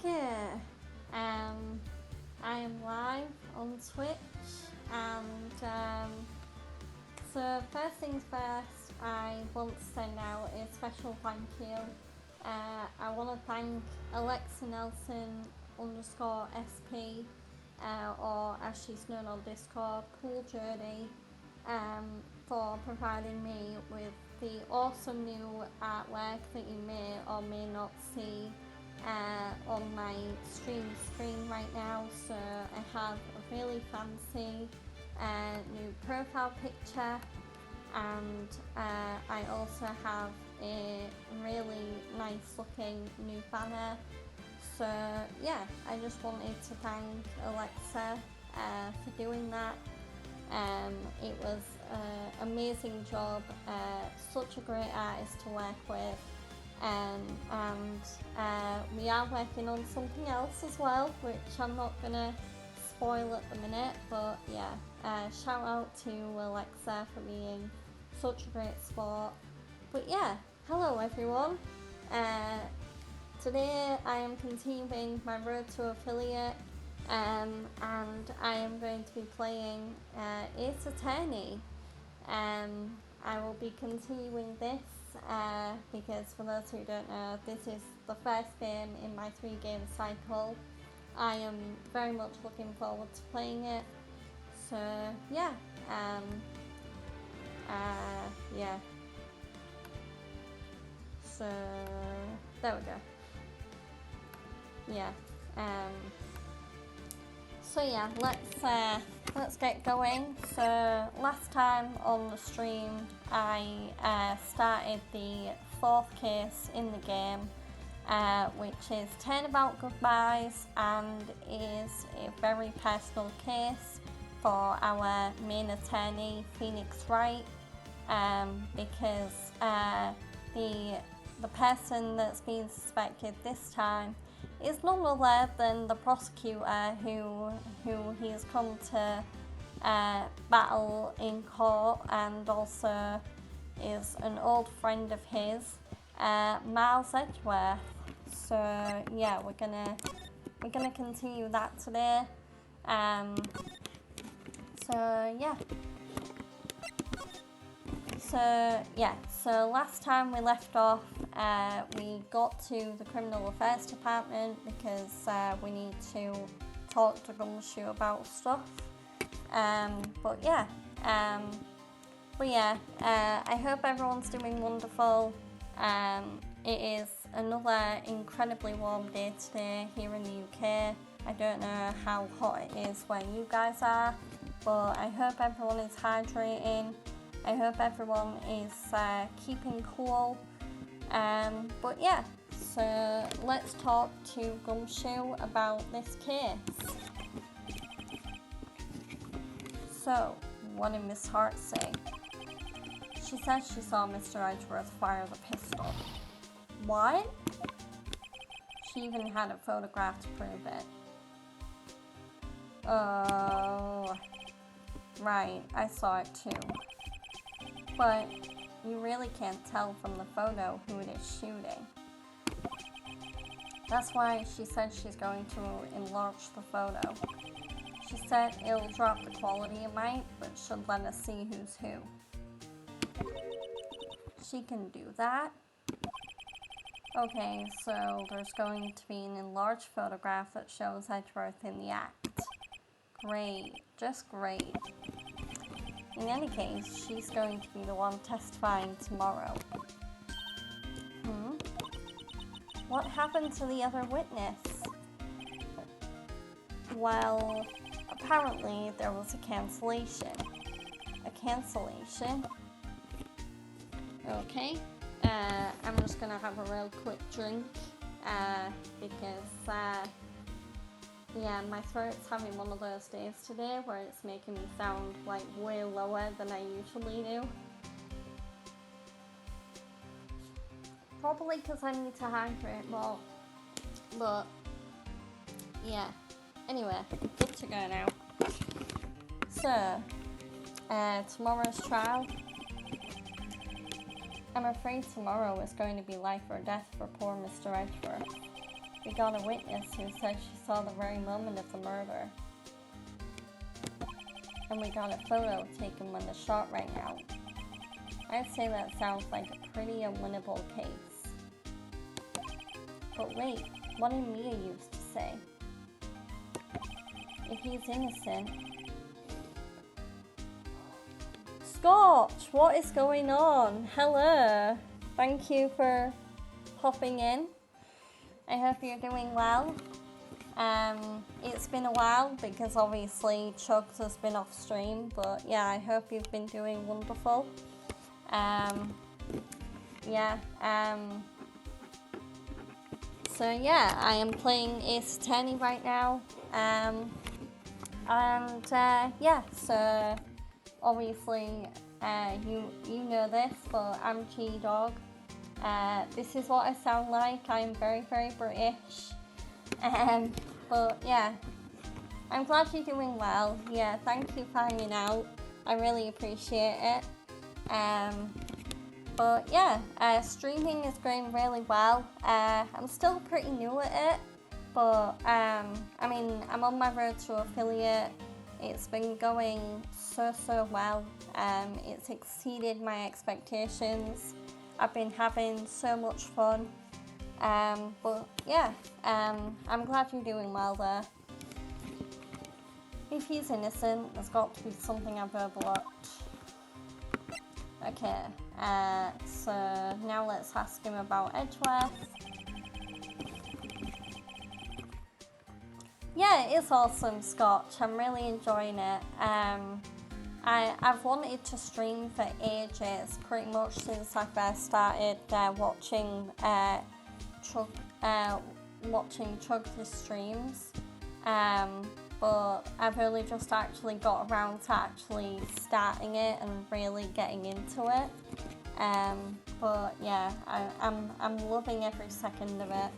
Okay, I am live on Twitch, and so first things first, I want to send out a special thank you. I want to thank Alexa Nelson underscore SP, or as she's known on Discord, Cool Journey, for providing me with the awesome new artwork that you may or may not see on my screen right now. So I have a really fancy new profile picture, and I also have a really nice looking new banner. So yeah, I just wanted to thank Alexa for doing that. It was an amazing job, such a great artist to work with, and we are working on something else as well, which I'm not gonna spoil at the minute, but yeah, shout out to Alexa for being such a great sport. But yeah, hello everyone. Today I am continuing my road to affiliate, and I am going to be playing Ace Attorney. I will be continuing this because, for those who don't know, this is the first game in my 3-game cycle. I am very much looking forward to playing it. So yeah, yeah. So there we go. Yeah. So yeah, let's get going. So last time on the stream, I started the 4th case in the game, which is Turnabout Goodbyes, and is a very personal case for our main attorney, Phoenix Wright, because the person that's being suspected this time is none other than the prosecutor who he has come to battle in court, and also is an old friend of his, Miles Edgeworth. So yeah, we're gonna continue that today. So yeah. So last time we left off, we got to the Criminal Affairs Department because we need to talk to Gumshoe about stuff. But yeah, I hope everyone's doing wonderful. It is another incredibly warm day today here in the UK. I don't know how hot it is where you guys are, but I hope everyone is hydrating. I hope everyone is keeping cool. But yeah, so let's talk to Gumshoe about this case. So, what did Miss Hart say? She says she saw Mr. Edgeworth fire the pistol. What? She even had a photograph to prove it. Oh, right, I saw it too. But you really can't tell from the photo who it is shooting. That's why she said she's going to enlarge the photo. She said it'll drop the quality a mite, but should let us see who's who. She can do that? Okay, so there's going to be an enlarged photograph that shows Edgeworth in the act. Great, just great. In any case, she's going to be the one testifying tomorrow. What happened to the other witness? Well, apparently there was a cancellation. A cancellation? Okay. I'm just gonna have a real quick drink, because yeah, my throat's having one of those days today where it's making me sound like way lower than I usually do. Probably because I need to hydrate more. But yeah. Anyway, good to go now. So, tomorrow's trial. I'm afraid tomorrow is going to be life or death for poor Mr. Edgeworth. We got a witness who said she saw the very moment of the murder. And we got a photo taken when the shot rang out. I'd say that sounds like a pretty unwinnable case. But wait, what did Mia used to say? If he's innocent... Scotch, what is going on? Hello. Thank you for popping in. I hope you're doing well. It's been a while because obviously Chugs has been off stream, but yeah, I hope you've been doing wonderful. So yeah, I am playing Ace Attorney right now. So obviously you know this, but I'm G-Dog. This is what I sound like. I'm very, very British. But yeah, I'm glad you're doing well. Yeah, thank you for hanging out. I really appreciate it. But yeah, streaming is going really well. I'm still pretty new at it, but I mean, I'm on my road to affiliate. It's been going so well. It's exceeded my expectations. I've been having so much fun. But yeah, I'm glad you're doing well there. If he's innocent, there's got to be something I've overlooked. Okay, so now let's ask him about Edgeworth. Yeah, it's awesome, Scotch. I'm really enjoying it. I've wanted to stream for ages, pretty much since I first started watching Chug's streams. But I've only just actually got around to actually starting it and really getting into it. But yeah, I'm loving every second of it.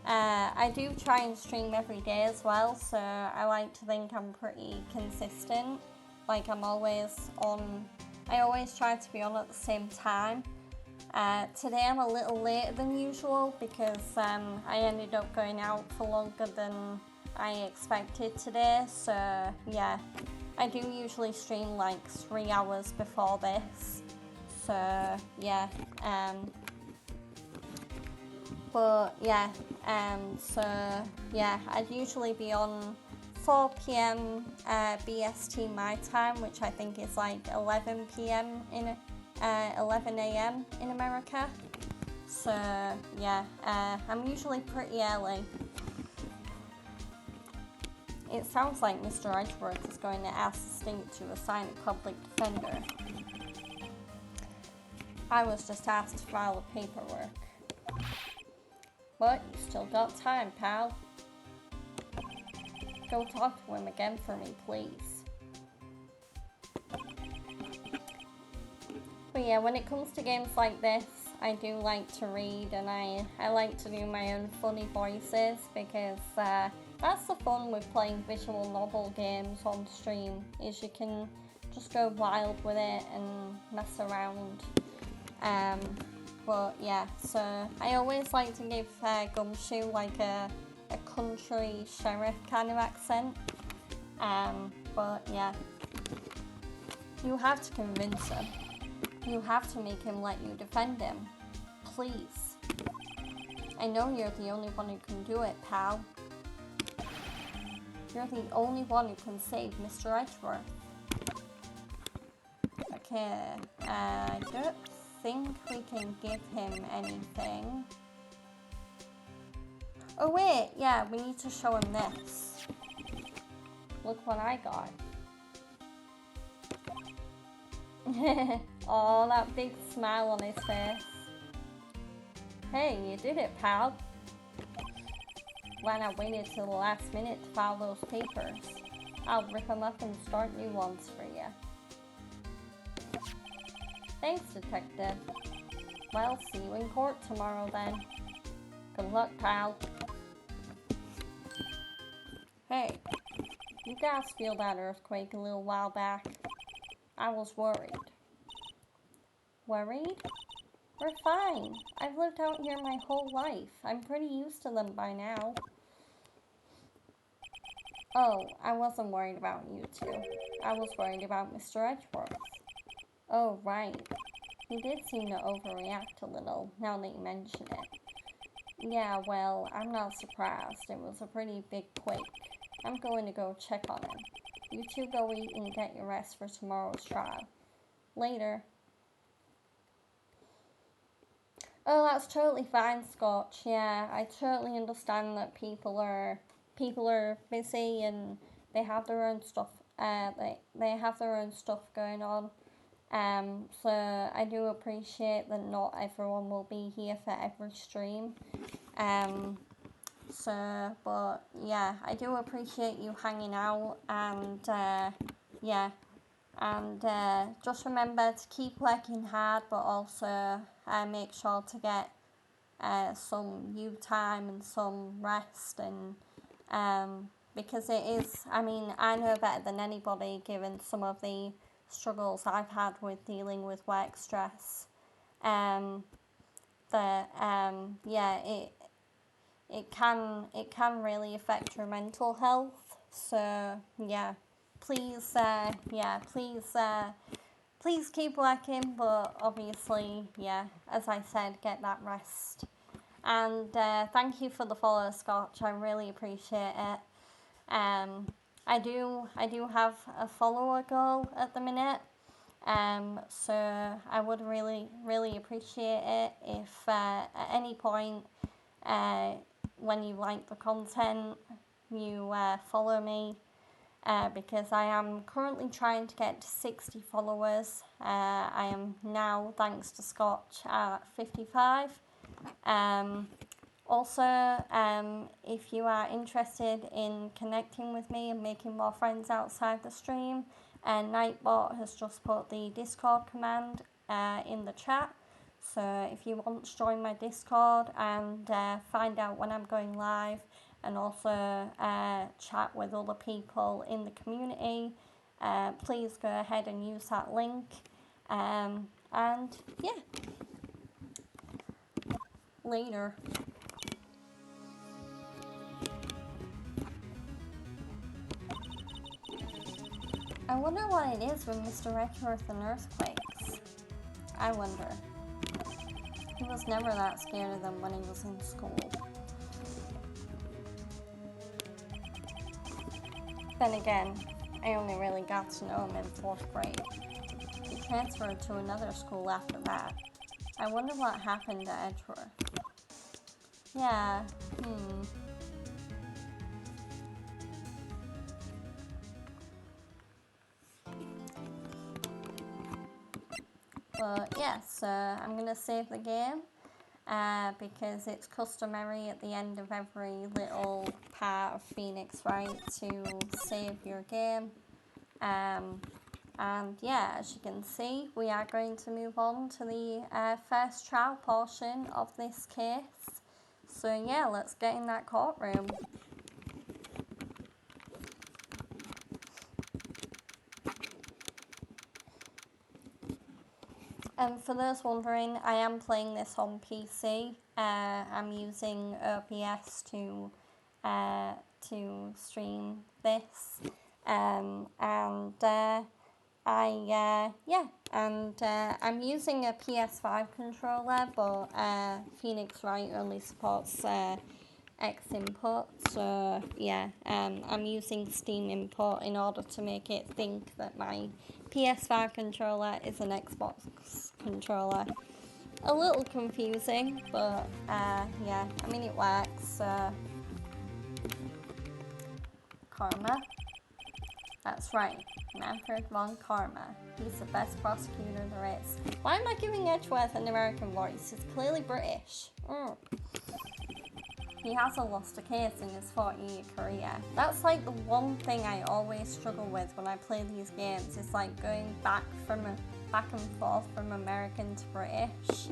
I do try and stream every day as well, so I like to think I'm pretty consistent. Like I'm always on, I always try to be on at the same time. Today I'm a little later than usual because I ended up going out for longer than I expected today, so yeah, I do usually stream like 3 hours before this, so yeah, I'd usually be on 4 p.m. BST my time, which I think is like 11 p.m. 11 a.m. in America, so yeah, I'm usually pretty early. It sounds like Mr. Edgeworth is going to ask Stink to assign a public defender. I was just asked to file the paperwork. But you still got time, pal. Go talk to him again for me, please. But yeah, when it comes to games like this, I do like to read, and I like to do my own funny voices because that's the fun with playing visual novel games on stream, is you can just go wild with it and mess around. But yeah, so I always like to give Gumshoe like a country sheriff kind of accent. But yeah, you have to convince him. You have to make him let you defend him. Please. I know you're the only one who can do it, pal. You're the only one who can save Mr. Edgeworth. Okay, I don't think we can give him anything. Oh wait, yeah, we need to show him this. Look what I got. Oh, that big smile on his face. Hey, you did it, pal. When I waited till the last minute to file those papers, I'll rip them up and start new ones for you. Thanks, Detective. Well, see you in court tomorrow then. Good luck, pal. Hey, you guys feel that earthquake a little while back? I was worried. Worried? We're fine. I've lived out here my whole life. I'm pretty used to them by now. Oh, I wasn't worried about you two. I was worried about Mr. Edgeworth. Oh, right. He did seem to overreact a little, now that you mention it. Yeah, well, I'm not surprised. It was a pretty big quake. I'm going to go check on him. You two go eat and get your rest for tomorrow's trial. Later. Oh, that's totally fine, Scotch. Yeah, I totally understand that people are busy and they have their own stuff. They have their own stuff going on. So I do appreciate that not everyone will be here for every stream. But yeah, I do appreciate you hanging out, and yeah, and just remember to keep working hard, but also make sure to get some you time and some rest, and because it is, I mean, I know better than anybody, given some of the struggles I've had with dealing with work stress, that yeah, it can really affect your mental health. So yeah, please please keep working, but obviously, yeah, as I said, get that rest. And thank you for the follow, Scotch. I really appreciate it. I do have a follower goal at the minute. So I would really appreciate it if at any point when you like the content, you follow me. Because I am currently trying to get to 60 followers. I am now, thanks to Scotch, at 55. If you are interested in connecting with me and making more friends outside the stream, Nightbot has just put the Discord command in the chat. So if you want to join my Discord and find out when I'm going live, and also chat with other people in the community, please go ahead and use that link. And yeah, later. I wonder what it is with Mr. Edgeworth and earthquakes. I wonder. He was never that scared of them when he was in school. Then again, I only really got to know him in 4th grade. He transferred to another school after that. I wonder what happened to Edgeworth. Yeah, But yeah, so I'm going to save the game because it's customary at the end of every little part of Phoenix Wright to save your game. And yeah, as you can see, we are going to move on to the first trial portion of this case. So yeah, let's get in that courtroom. And for those wondering, I am playing this on PC. I'm using OBS to stream this, and I'm using a PS5 controller, but Phoenix Wright only supports X input, so yeah, I'm using Steam input in order to make it think that my PS5 controller is an Xbox controller. A little confusing, but yeah, I mean it works. Karma. That's right, Manfred von Karma. He's the best prosecutor there is. Why am I giving Edgeworth an American voice? He's clearly British. He hasn't lost a case in his 40-year career. That's like the one thing I always struggle with when I play these games. It's like going back and forth from American to British.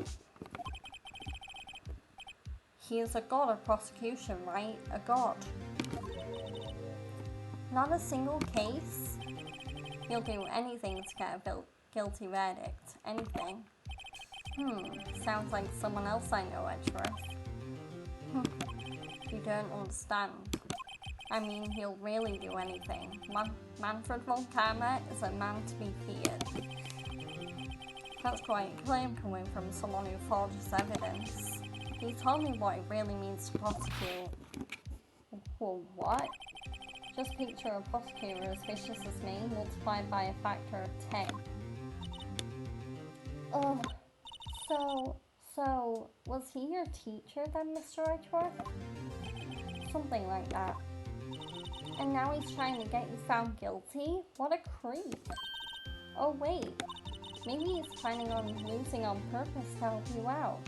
He is a god of prosecution, right? A god. Not a single case. He'll do anything to get a guilty verdict. Anything. Sounds like someone else I know, Edgeworth. You don't understand. I mean, he'll really do anything. Manfred von Karma is a man to be feared. That's quite a claim coming from someone who forges evidence. He told me what it really means to prosecute. Well, what? Just picture a prosecutor as vicious as me multiplied by a factor of 10. Ugh. So, was he your teacher then, Mr. Edgeworth? Something like that. And now he's trying to get you found guilty? What a creep. Oh wait, maybe he's planning on losing on purpose to help you out.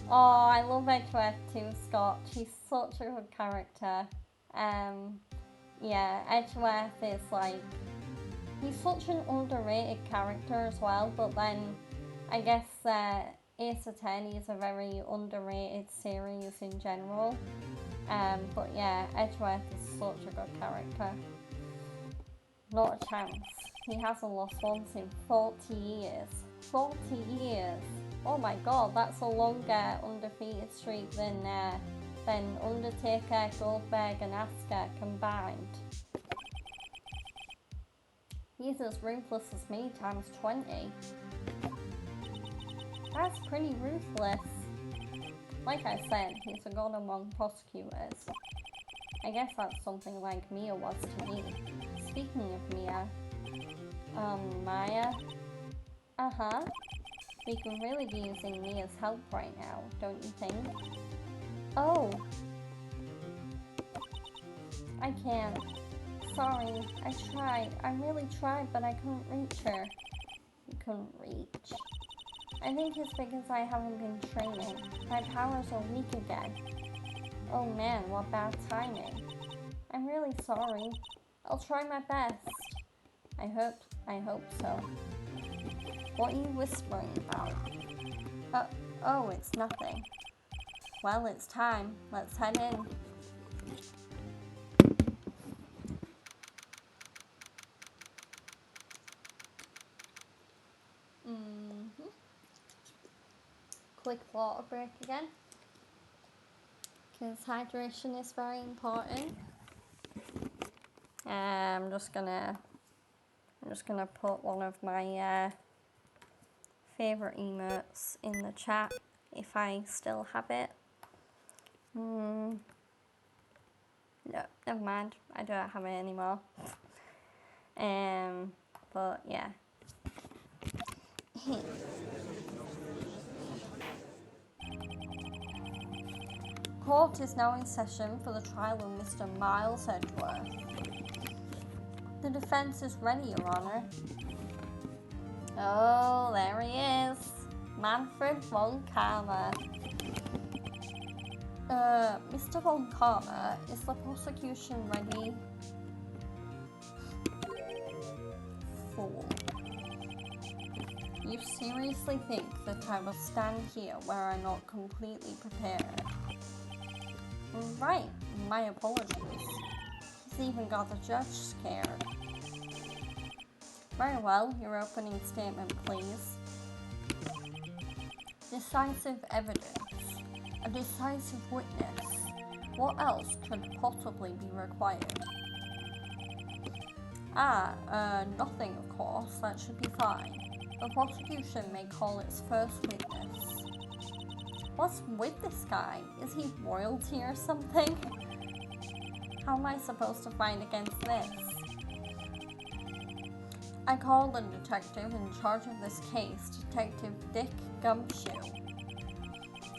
Oh, I love Edgeworth too, Scott. She's such a good character. Yeah, Edgeworth is like, he's such an underrated character as well, but then I guess Ace Attorney is a very underrated series in general. But yeah, Edgeworth is such a good character. Not a chance. He hasn't lost once in 40 years. 40 years! Oh my god, that's a longer undefeated streak than Undertaker, Goldberg and Asuka combined. He's as ruthless as me times 20. That's pretty ruthless. Like I said, he's a god among prosecutors. I guess that's something like Mia was to me. Speaking of Mia, Maya? Uh-huh. We could really be using Mia's help right now, don't you think? Oh. I can't. Sorry, I tried. I really tried, but I couldn't reach her. You couldn't reach? I think it's because I haven't been training. My powers are weak again. Oh man, what bad timing. I'm really sorry. I'll try my best. I hope so. What are you whispering about? Oh, it's nothing. Well, it's time. Let's head in. Quick water break again. Because hydration is very important. I'm just gonna put one of my favorite emotes in the chat if I still have it. No, never mind. I don't have it anymore. But yeah. Court is now in session for the trial of Mr. Miles Edgeworth. The defense is ready, Your Honor. Oh, there he is. Manfred von Karma. Mr. von Karma, is the prosecution ready? Fool. You seriously think that I will stand here where I'm not completely prepared? Right, my apologies. He's even got the judge scared. Very well, your opening statement, please. Decisive evidence. A decisive witness. What else could possibly be required? Nothing, of course. That should be fine. The prosecution may call its first witness. What's with this guy? Is he royalty or something? How am I supposed to fight against this? I call the detective in charge of this case, Detective Dick Gumshoe.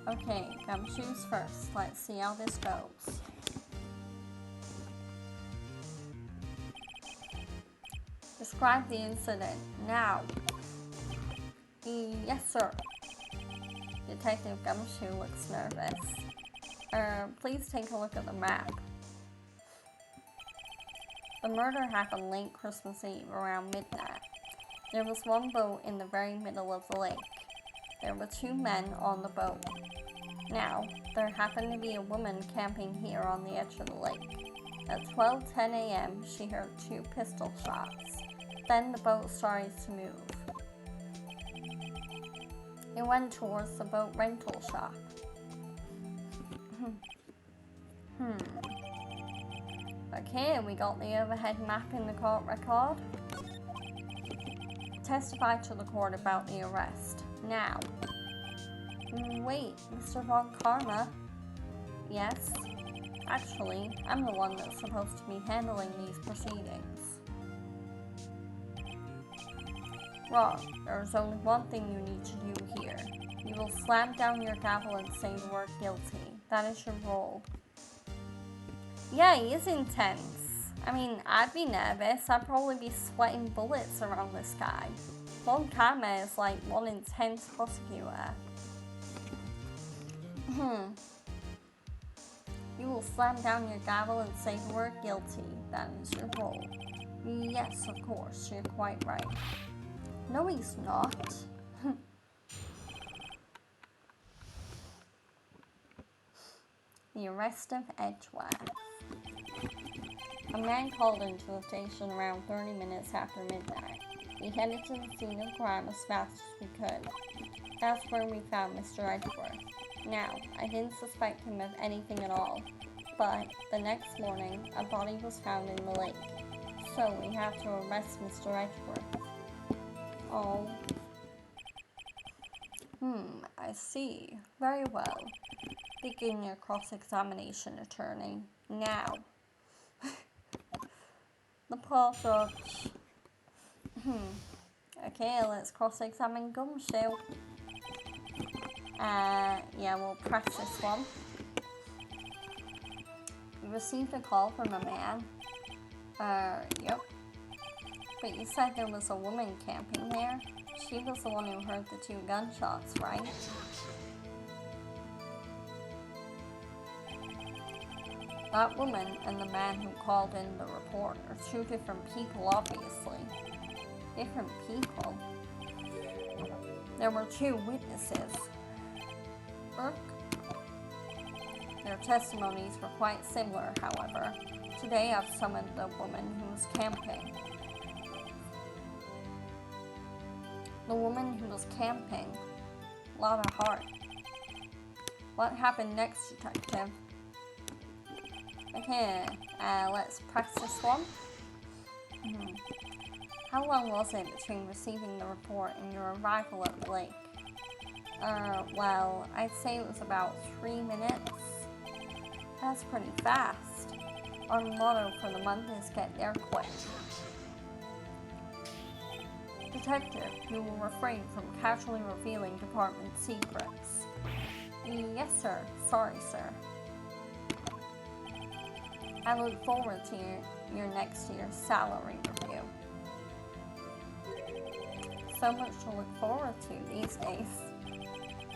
Okay, Gumshoe's first. Let's see how this goes. Describe the incident now. Yes, sir. Detective Gumshoe looks nervous. Please take a look at the map. The murder happened late Christmas Eve around midnight. There was one boat in the very middle of the lake. There were two men on the boat. Now, there happened to be a woman camping here on the edge of the lake. At 12:10 a.m., she heard two pistol shots. Then the boat started to move. It went towards the boat rental shop. Okay, we got the overhead map in the court record. Testify to the court about the arrest. Now. Wait, Mr. Von Karma? Yes? Actually, I'm the one that's supposed to be handling these proceedings. Wrong. There's only one thing you need to do here. You will slam down your gavel and say the word guilty. That is your role. Yeah, he is intense. I mean, I'd be nervous. I'd probably be sweating bullets around this guy. Von Karma is like one intense prosecutor. You will slam down your gavel and say the word guilty. That is your role. Yes, of course, you're quite right. No, he's not. The arrest of Edgeworth. A man called into the station around 30 minutes after midnight. We headed to the scene of crime as fast as we could. That's where we found Mr. Edgeworth. Now, I didn't suspect him of anything at all, but the next morning, a body was found in the lake. So we have to arrest Mr. Edgeworth. Oh. I see. Very well. Begin your cross-examination, attorney. Now. The poor judge. Okay, let's cross-examine Gumshoe. Yeah, we'll press this one. We received a call from a man. Yep. But you said there was a woman camping there? She was the one who heard the 2 gunshots, right? That woman and the man who called in the report are 2 different people, obviously. Different people? There were 2 witnesses. Their testimonies were quite similar, however. Today I've summoned the woman who was camping. The woman who was camping. Lot of heart. What happened next, detective? Okay, let's press this one. How long was it between receiving the report and your arrival at the lake? Well, I'd say it was about 3 minutes. That's pretty fast. Our motto for the month is get there quick. Detective, you will refrain from casually revealing department secrets. Yes, sir. Sorry, sir. I look forward to your next year's salary review. So much to look forward to these days.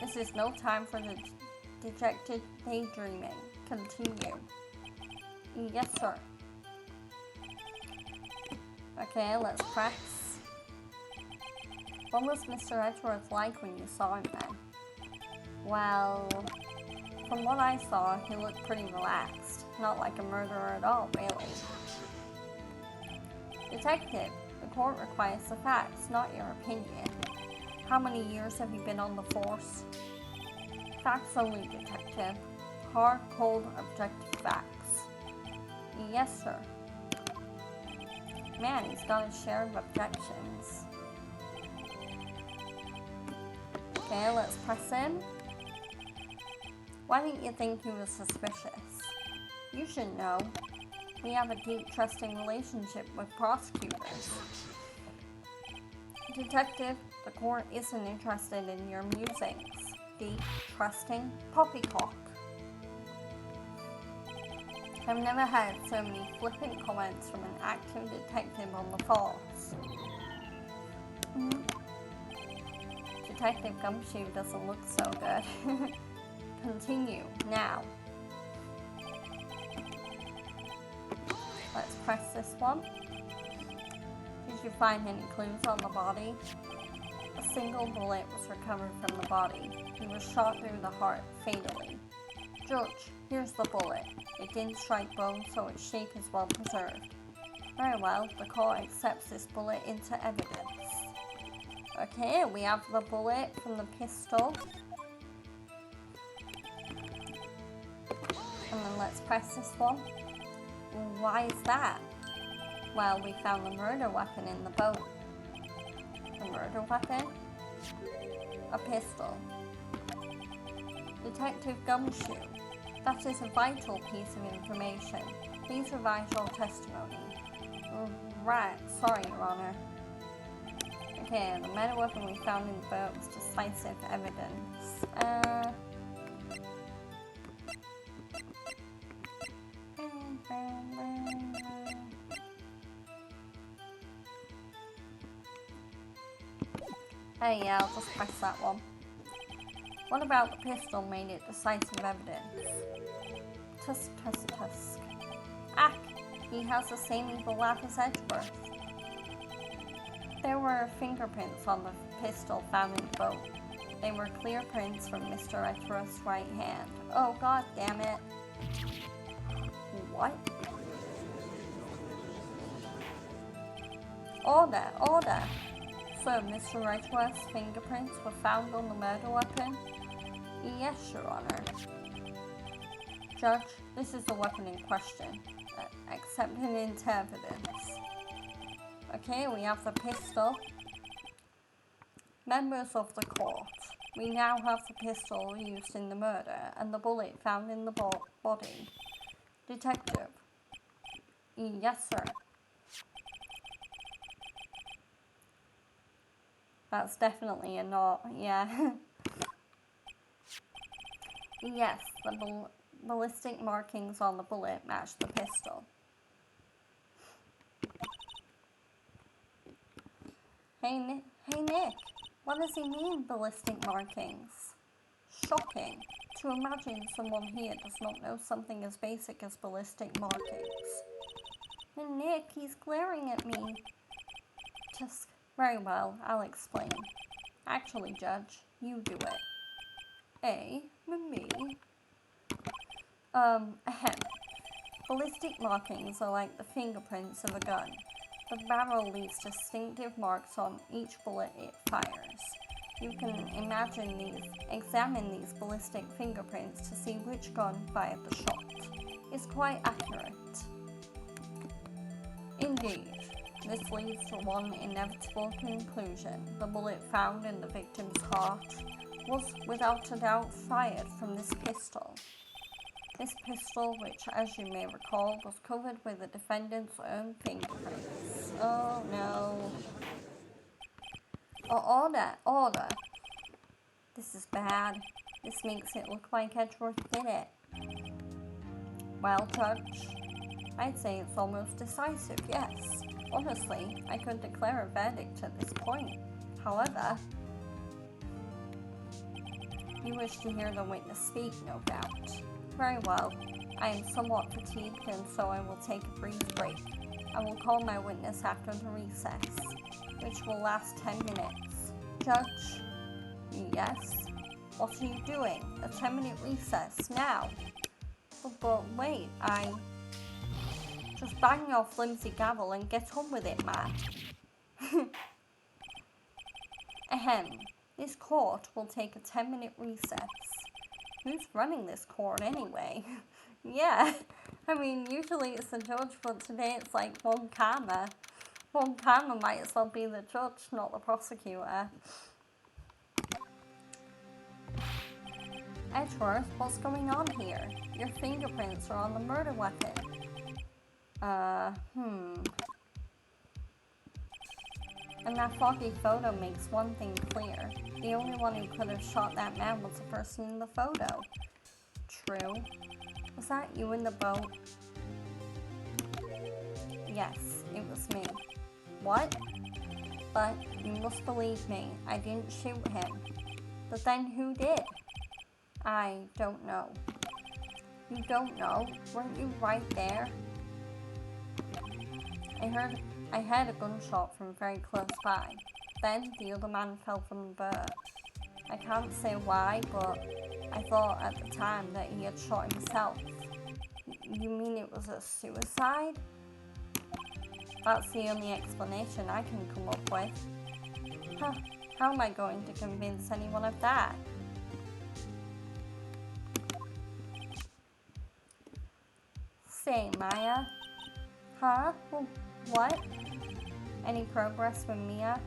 This is no time for the dejected daydreaming. Continue. Yes, sir. Okay, let's press. What was Mr. Edgeworth like when you saw him then? Well, from what I saw, he looked pretty relaxed. Not like a murderer at all, really. Detective, the court requires the facts, not your opinion. How many years have you been on the force? Facts only, detective. Hard, cold, objective facts. Yes, sir. Man, he's got his share of objections. Okay, let's press in. Why didn't you think he was suspicious? You should know. We have a deep, trusting relationship with prosecutors. Detective, the court isn't interested in your musings. Deep, trusting, poppycock. I've never had so many flippant comments from an active detective on the force. Detective Gumshoe doesn't look so good. Continue, now. Let's press this one. Did you find any clues on the body? A single bullet was recovered from the body. He was shot through the heart, fatally. Judge, here's the bullet. It didn't strike bone, so its shape is well preserved. Very well, the court accepts this bullet into evidence. Okay, we have the bullet from the pistol. And then let's press this one. Why is that? Well, we found the murder weapon in the boat. The murder weapon? A pistol. Detective Gumshoe. That is a vital piece of information. Please revise your testimony. Right, sorry, Your Honor. Okay, the murder weapon we found in the boat was decisive evidence. Hey, yeah, I'll just press that one. What about the pistol made it decisive evidence? Tusk, tusk, tusk. Ah, he has the same evil laugh as Edgeworth. There were fingerprints on the pistol found in the boat. They were clear prints from Mr. Edgeworth's right hand. Oh, god damn it. What? Order, order. So, Mr. Edgeworth's fingerprints were found on the murder weapon? Yes, Your Honor. Judge, this is the weapon in question. Accepted into evidence. Okay, we have the pistol. Members of the court, we now have the pistol used in the murder and the bullet found in the body. Detective. Yes, sir. That's definitely a not, yeah. Yes, the ballistic markings on the bullet match the pistol. Hey Nick, what does he mean, ballistic markings? Shocking. To imagine someone here does not know something as basic as ballistic markings. And Nick, he's glaring at me. Just, very well, I'll explain. Actually, Judge, you do it. Me? Ahem. Ballistic markings are like the fingerprints of a gun. The barrel leaves distinctive marks on each bullet it fires. You can examine these ballistic fingerprints to see which gun fired the shot. It's quite accurate. Indeed, this leads to one inevitable conclusion. The bullet found in the victim's heart was without a doubt fired from this pistol. This pistol, which as you may recall, was covered with the defendant's own fingerprints. Oh no. Oh, order. This is bad. This makes it look like Edgeworth did it. Well, Judge, I'd say it's almost decisive, yes. Honestly, I could declare a verdict at this point. However, you wish to hear the witness speak, no doubt. Very well. I am somewhat fatigued, and so I will take a brief break. I will call my witness after the recess, which will last 10 minutes. Judge? Yes? What are you doing? A 10-minute recess, now. But wait, just bang your flimsy gavel and get on with it, man. Ahem. This court will take a 10-minute recess. Who's running this court anyway? Yeah, I mean, usually it's the judge, but today it's like one karma. One karma might as well be the judge, not the prosecutor. Edgeworth, what's going on here? Your fingerprints are on the murder weapon. And that foggy photo makes one thing clear. The only one who could have shot that man was the person in the photo. True. Was that you in the boat? Yes, it was me. What? But you must believe me, I didn't shoot him. But then who did? I don't know. You don't know? Weren't you right there? I heard a gunshot from very close by. Then the other man fell from the boat. I can't say why, but I thought at the time that he had shot himself. You mean it was a suicide? That's the only explanation I can come up with. Huh, how am I going to convince anyone of that? Say, Maya. Huh? What? Any progress with Mia?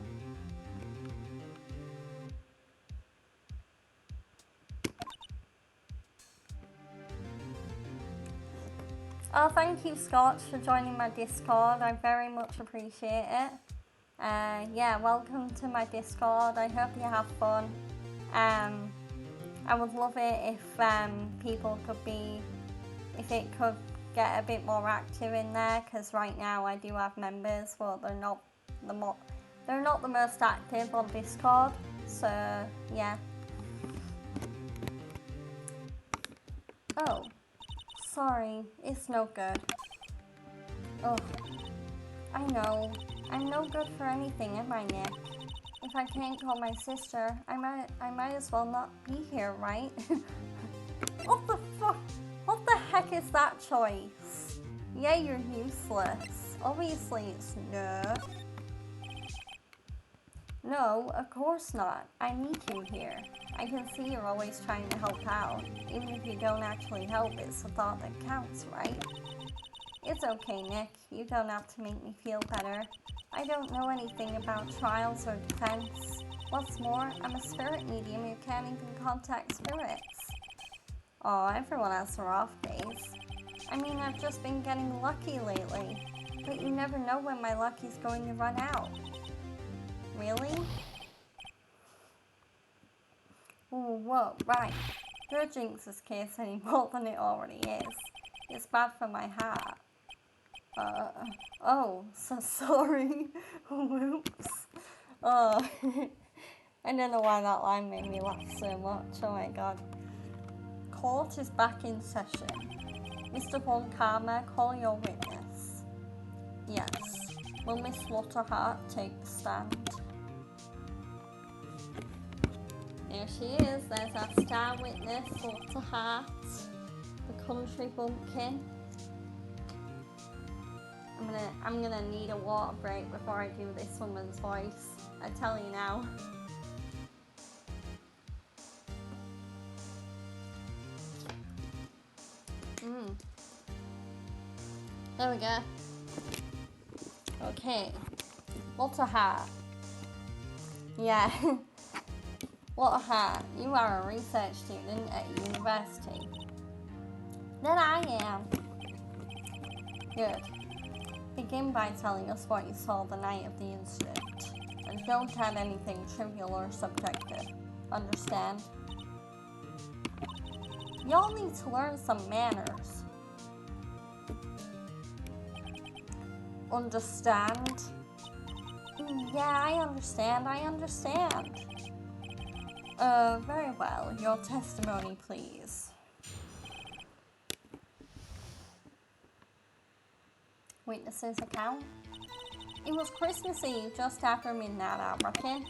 Oh, thank you, Scott, for joining my Discord. I very much appreciate it. Yeah, welcome to my Discord. I hope you have fun. I would love it if people could be, if it could get a bit more active in there, because right now I do have members, but they're not the most active on Discord. So yeah. Oh, sorry, it's no good. Oh, I know. I'm no good for anything, am I, Nick? If I can't call my sister, I might as well not be here, right? What the fuck? What the heck is that choice? Yeah, you're useless. Obviously it's no. No, of course not. I need you here. I can see you're always trying to help out. Even if you don't actually help, it's the thought that counts, right? It's okay, Nick. You don't have to make me feel better. I don't know anything about trials or defense. What's more, I'm a spirit medium who can't even contact spirits. Oh, everyone has their off days. I mean, I've just been getting lucky lately. But you never know when my luck is going to run out. Really? Oh, whoa, right. Don't jinx this case any more than it already is. It's bad for my heart. Oh, so sorry. Whoops. Oh, I don't know why that line made me laugh so much. Oh my god. Court is back in session. Mr. Von Karma, call your witness. Yes. Will Miss Waterheart take the stand? There she is. There's our star witness, Waterheart, the country bumpkin. I'm gonna need a water break before I do this woman's voice. I tell you now. There we go. Okay. Waterheart. Yeah. Waterheart, you are a research student at university. That I am. Good. Begin by telling us what you saw the night of the incident. And don't add anything trivial or subjective. Understand? Y'all need to learn some manners. Understand? Yeah, I understand. Very well. Your testimony, please. Witness's account? It was Christmas Eve, just after midnight, I reckon.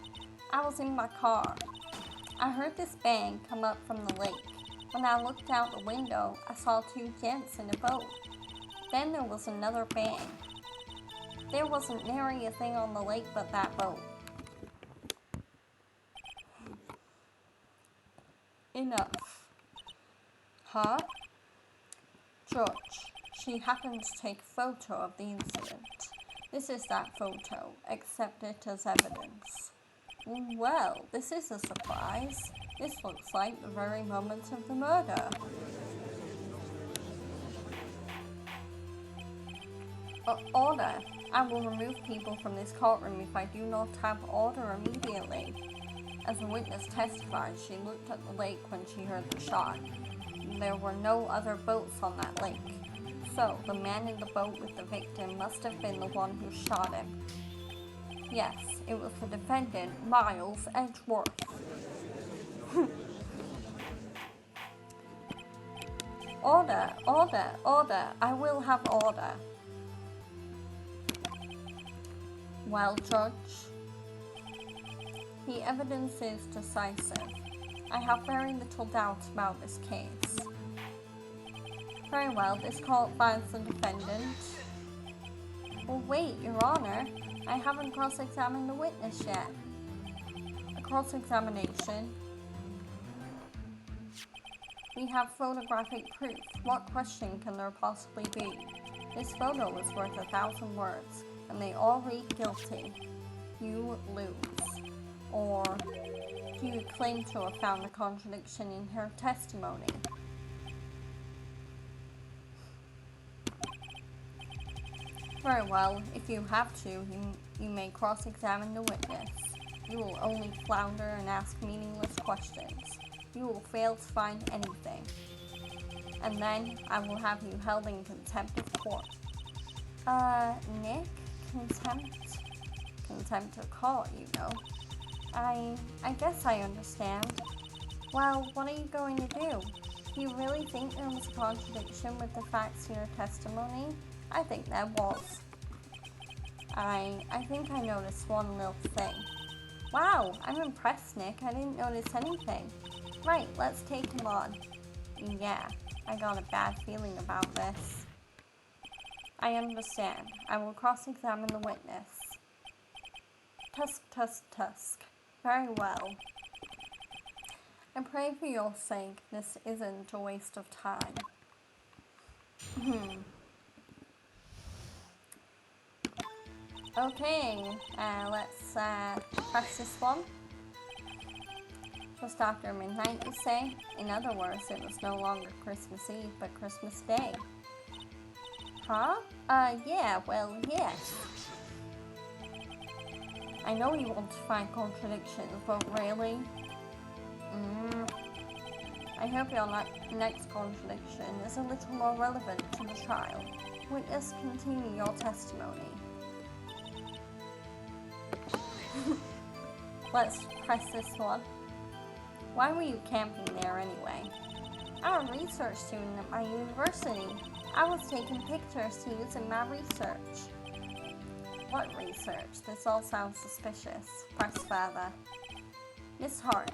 I was in my car. I heard this bang come up from the lake. When I looked out the window, I saw two gents in a boat. Then there was another bang. There wasn't nary a thing on the lake but that boat. Enough. Huh? Judge, she happened to take a photo of the incident. This is that photo. Accept it as evidence. Well, this is a surprise. This looks like the very moment of the murder. Order. I will remove people from this courtroom if I do not have order immediately. As the witness testified, she looked at the lake when she heard the shot. There were no other boats on that lake. So, the man in the boat with the victim must have been the one who shot him. Yes, it was the defendant, Miles Edgeworth. Order, order, order. I will have order. Well, Judge, the evidence is decisive. I have very little doubt about this case. Very well, this court finds the defendant Well, wait, Your Honor. I haven't cross-examined the witness yet. A cross-examination? We have photographic proof. What question can there possibly be? This photo is worth 1,000 words, and they all read guilty. You lose. Or do you claim to have found a contradiction in her testimony? Very well. If you have to, you may cross-examine the witness. You will only flounder and ask meaningless questions. You will fail to find anything. And then I will have you held in contempt of court. Nick? Contempt? Contempt of court, you know. I guess I understand. Well, what are you going to do? Do you really think there was a contradiction with the facts in your testimony? I think there was. I think I noticed one little thing. Wow, I'm impressed, Nick. I didn't notice anything. Right, let's take him on. Yeah, I got a bad feeling about this. I understand. I will cross-examine the witness. Tusk, tusk, tusk. Very well. I pray for your sake this isn't a waste of time. Okay, let's press this one. Just after midnight, you say? In other words, it was no longer Christmas Eve, but Christmas Day. Huh? Yeah, well, yes. I know you want to find contradictions, but really? I hope your next contradiction is a little more relevant to the trial. Witness, continue your testimony. Let's press this one. Why were you camping there anyway? I'm a research student at my university. I was taking pictures to use in my research. What research? This all sounds suspicious. Press further. Miss Hart,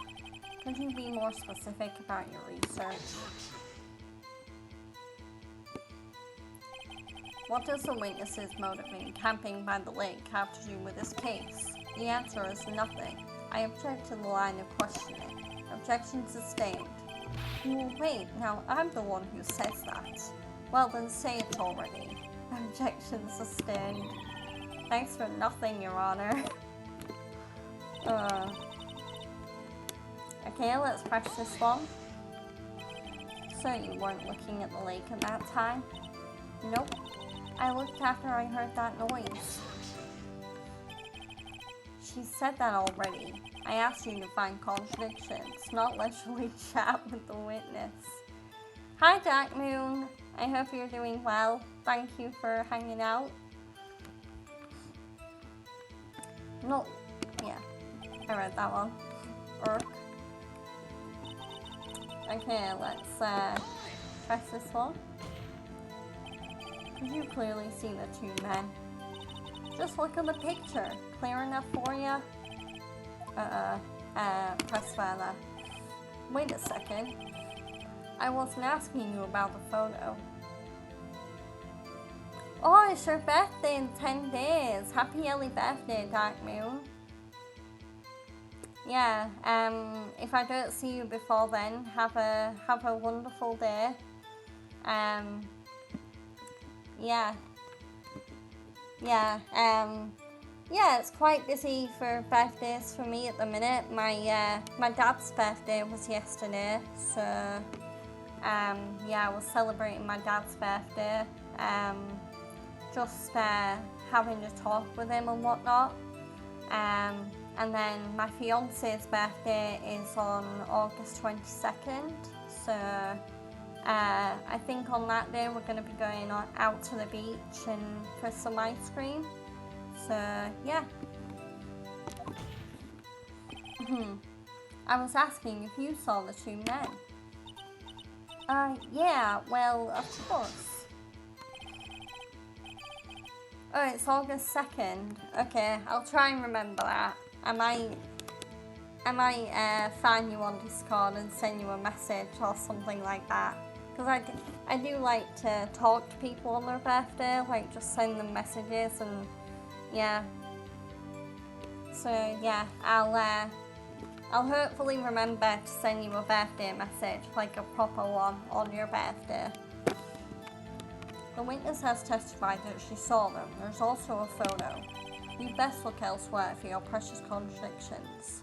could you be more specific about your research? What does the witness's motive in camping by the lake have to do with this case? The answer is nothing. I object to the line of questioning. Objection sustained. Well, wait, now I'm the one who says that. Well, then say it already. Objection sustained. Thanks for nothing, Your Honor. Okay, let's press this one. So you weren't looking at the lake at that time? Nope. I looked after I heard that noise. She said that already. I asked you to find contradictions, not leisurely chat with the witness. Hi, Dark Moon. I hope you're doing well. Thank you for hanging out. No, yeah, I read that one. Okay, let's press this one. Could you clearly see the two men? Just look at the picture. Clear enough for you? Press further. Wait a second. I wasn't asking you about the photo. Oh, it's your birthday in 10 days. Happy early birthday, Dark Moon. Yeah, if I don't see you before then, have a wonderful day. Yeah, it's quite busy for birthdays for me at the minute. My dad's birthday was yesterday, so I was celebrating my dad's birthday. Just having a talk with him and whatnot. And then my fiance's birthday is on August 22nd, so I think on that day we're going to be going out to the beach and for some ice cream. So yeah. I was asking if you saw the two men. Yeah, well, of course. Oh, it's August 2nd. Okay, I'll try and remember that. I might find you on Discord and send you a message or something like that. Because I do like to talk to people on their birthday, like just send them messages and yeah. So yeah, I'll hopefully remember to send you a birthday message, like a proper one on your birthday. The witness has testified that she saw them. There's also a photo. You best look elsewhere for your precious contradictions.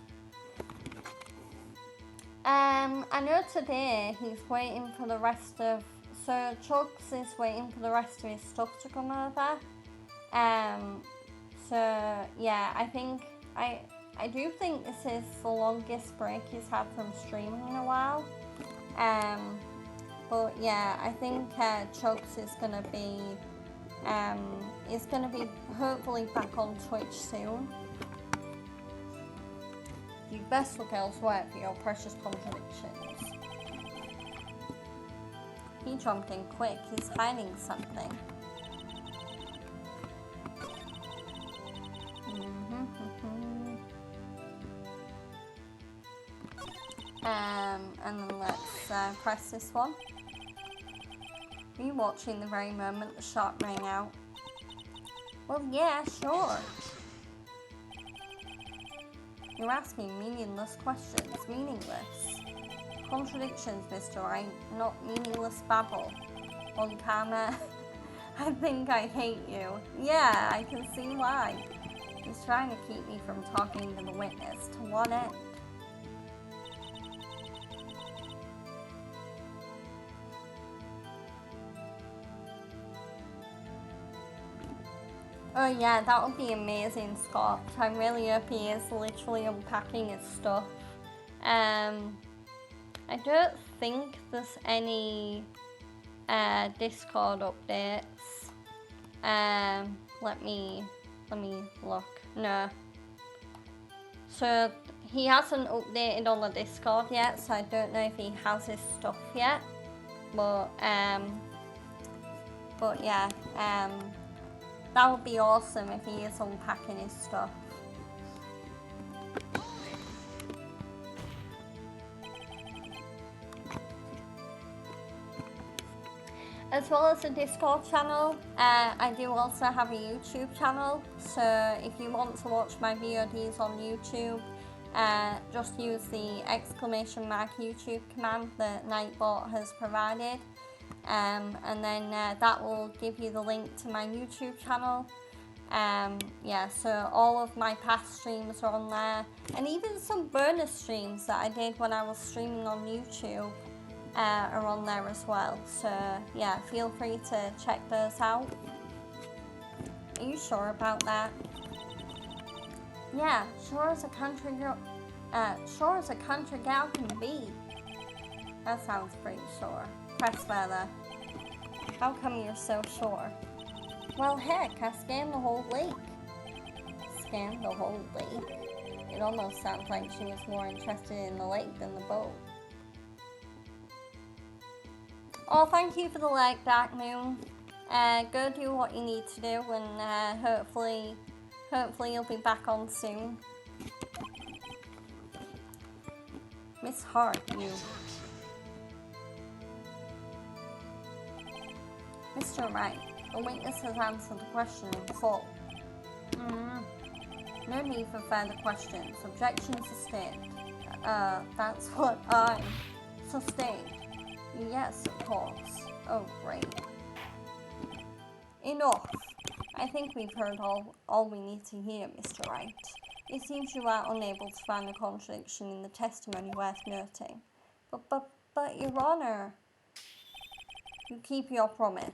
I know today he's waiting for the rest of... So Chugs is waiting for the rest of his stuff to come over. So yeah, I do think this is the longest break he's had from streaming in a while. But yeah, I think Chugs is gonna be hopefully back on Twitch soon. You best look elsewhere for your precious contradictions. He jumped in quick. He's hiding something. And then let's press this one. Are you watching the very moment the shot rang out? Well, yeah, sure. You're asking meaningless questions. Meaningless. Contradictions, Mr. Wright, not meaningless babble. On camera, I think I hate you. Yeah, I can see why. He's trying to keep me from talking to the witness. To what end? Oh yeah, that would be amazing, Scott. I really hope he is literally unpacking his stuff. I don't think there's any Discord updates. Let me look. No. So he hasn't updated on the Discord yet, so I don't know if he has his stuff yet. But yeah, that would be awesome if he is unpacking his stuff. As well as a Discord channel, I do also have a YouTube channel, so if you want to watch my VODs on YouTube, just use the / YouTube command that Nightbot has provided, and then that will give you the link to my YouTube channel. Yeah, so all of my past streams are on there, and even some bonus streams that I did when I was streaming on YouTube are on there as well. So yeah, feel free to check those out. Are you sure about that? Yeah, sure as a country girl. Sure as a country gal can be. That sounds pretty sure. Press further. How come you're so sure? Well, heck, I scanned the whole lake. Scanned the whole lake? It almost sounds like she was more interested in the lake than the boat. Oh, thank you for the like, Dark Moon. Go do what you need to do, and hopefully you'll be back on soon. Miss Hart, you. Mr. Wright, the witness has answered the question in full. No need for further questions. Objection sustained. That's what I sustained. Yes, of course. Oh, great. Enough. I think we've heard all we need to hear, Mr. Wright. It seems you are unable to find a contradiction in the testimony worth noting. But, Your Honor, you keep your promise.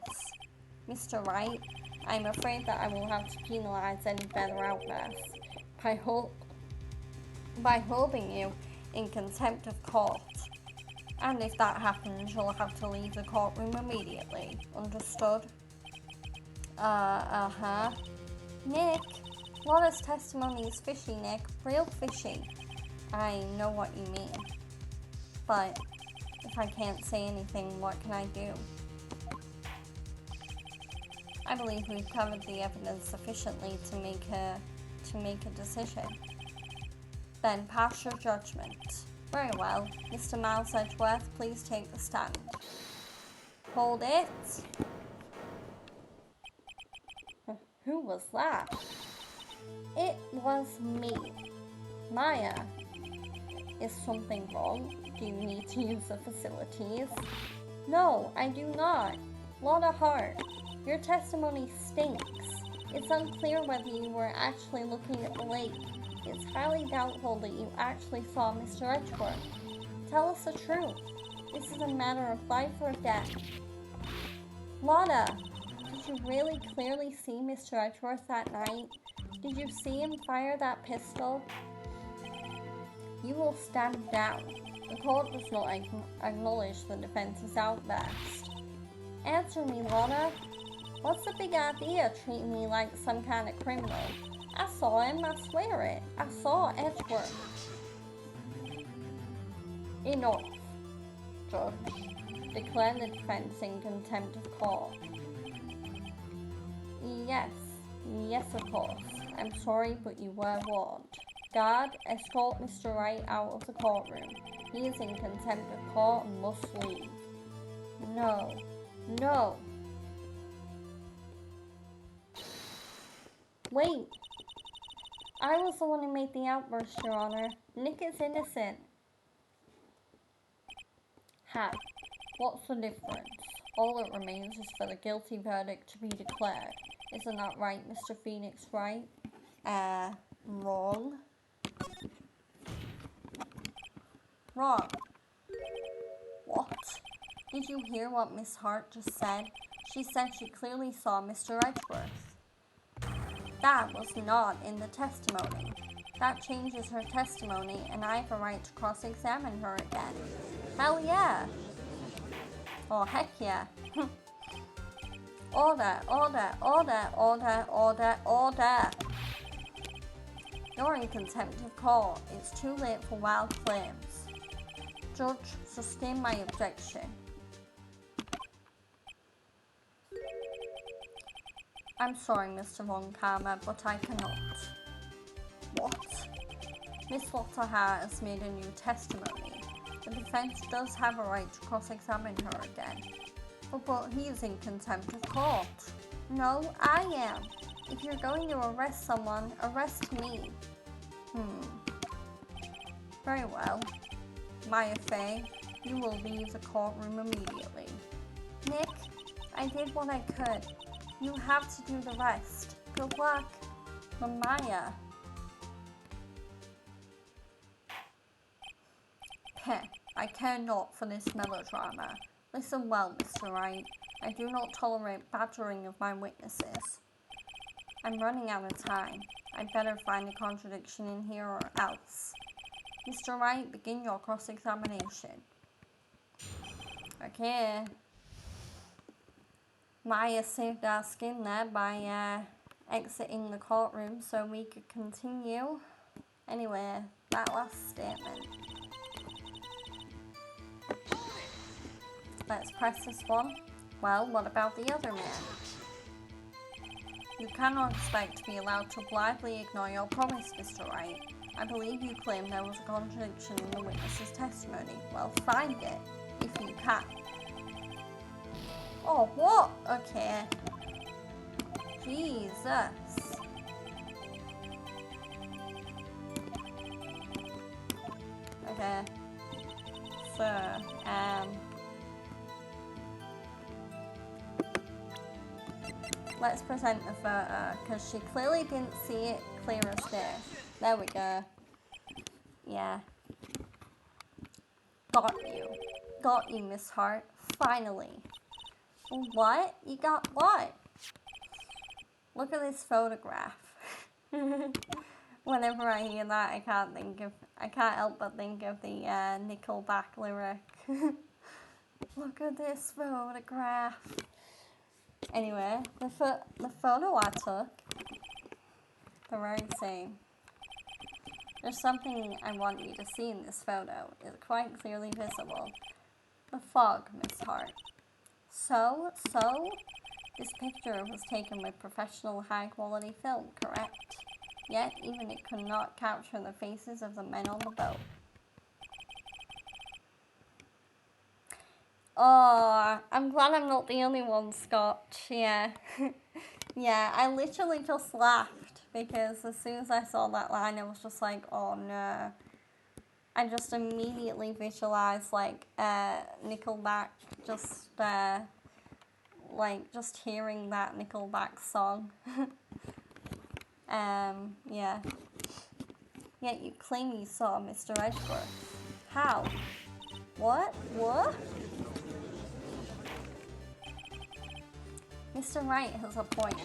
Mr. Wright, I'm afraid that I will have to penalise any further outbursts by holding you in contempt of court. And if that happens, you'll have to leave the courtroom immediately. Understood? Nick, Laura's testimony is fishy, Nick. Real fishy. I know what you mean. But if I can't say anything, what can I do? I believe we've covered the evidence sufficiently to make a decision. Then pass your judgment. Very well. Mr. Miles Edgeworth, please take the stand. Hold it. Who was that? It was me. Maya. Is something wrong? Do you need to use the facilities? No, I do not. Lotta Hart, your testimony stinks. It's unclear whether you were actually looking at the lake. It's highly doubtful that you actually saw Mr. Edgeworth. Tell us the truth. This is a matter of life or death. Lotta, did you really clearly see Mr. Edgeworth that night? Did you see him fire that pistol? You will stand down. The court does not acknowledge the defense's outburst. Answer me, Lotta. What's the big idea treating me like some kind of criminal? I saw him, I swear it. I saw Edgeworth. Enough, Judge. Declare the defense in contempt of court. Yes, of course. I'm sorry, but you were warned. Guard, escort Mr. Wright out of the courtroom. He is in contempt of court and must leave. No. Wait. I was the one who made the outburst, Your Honor. Nick is innocent. How? What's the difference? All that remains is for the guilty verdict to be declared. Isn't that right, Mr. Phoenix Wright? Wrong. Wrong. What? Did you hear what Miss Hart just said? She said she clearly saw Mr. Edgeworth. That was not in the testimony. That changes her testimony, and I have a right to cross-examine her again. Hell yeah! Oh, heck yeah. Order. You're in contempt of court. It's too late for wild claims. Judge, sustain my objection. I'm sorry, Mr. Von Karma, but I cannot. What? Miss Lotta Hart has made a new testimony. The defense does have a right to cross-examine her again. But he is in contempt of court. No, I am. If you're going to arrest someone, arrest me. Very well. Maya Fey, you will leave the courtroom immediately. Nick, I did what I could. You have to do the rest. Good luck. Maya. Heh, I care not for this melodrama. Listen well, Mr. Wright. I do not tolerate badgering of my witnesses. I'm running out of time. I'd better find a contradiction in here or else. Mr. Wright, begin your cross-examination. Okay. Maya saved our skin there by exiting the courtroom so we could continue. Anyway, that last statement. Let's press this one. Well, what about the other man? You cannot expect to be allowed to blithely ignore your promise, Mr. Wright. I believe you claim there was a contradiction in the witness's testimony. Well, find it, if you can. Oh, what? Okay. Jesus. Okay. So, let's present the photo, because she clearly didn't see it clear as day. There we go. Yeah. Got you. Got you, Miss Hart. Finally. What? You got what? Look at this photograph. Whenever I hear that, I can't help but think of the Nickelback lyric. Look at this photograph. Anyway, the photo I took, the very same. There's something I want you to see in this photo. It's quite clearly visible. The fog, Miss Hart. So, this picture was taken with professional high-quality film, correct? Yet, even it could not capture the faces of the men on the boat. Oh, I'm glad I'm not the only one, Scott. Yeah. Yeah, I literally just laughed because as soon as I saw that line, I was just like, oh no. I just immediately visualized like Nickelback, just just hearing that Nickelback song. Yeah. Yet you claim you saw Mr. Edgeworth. How? What? What? Mr. Wright has a point.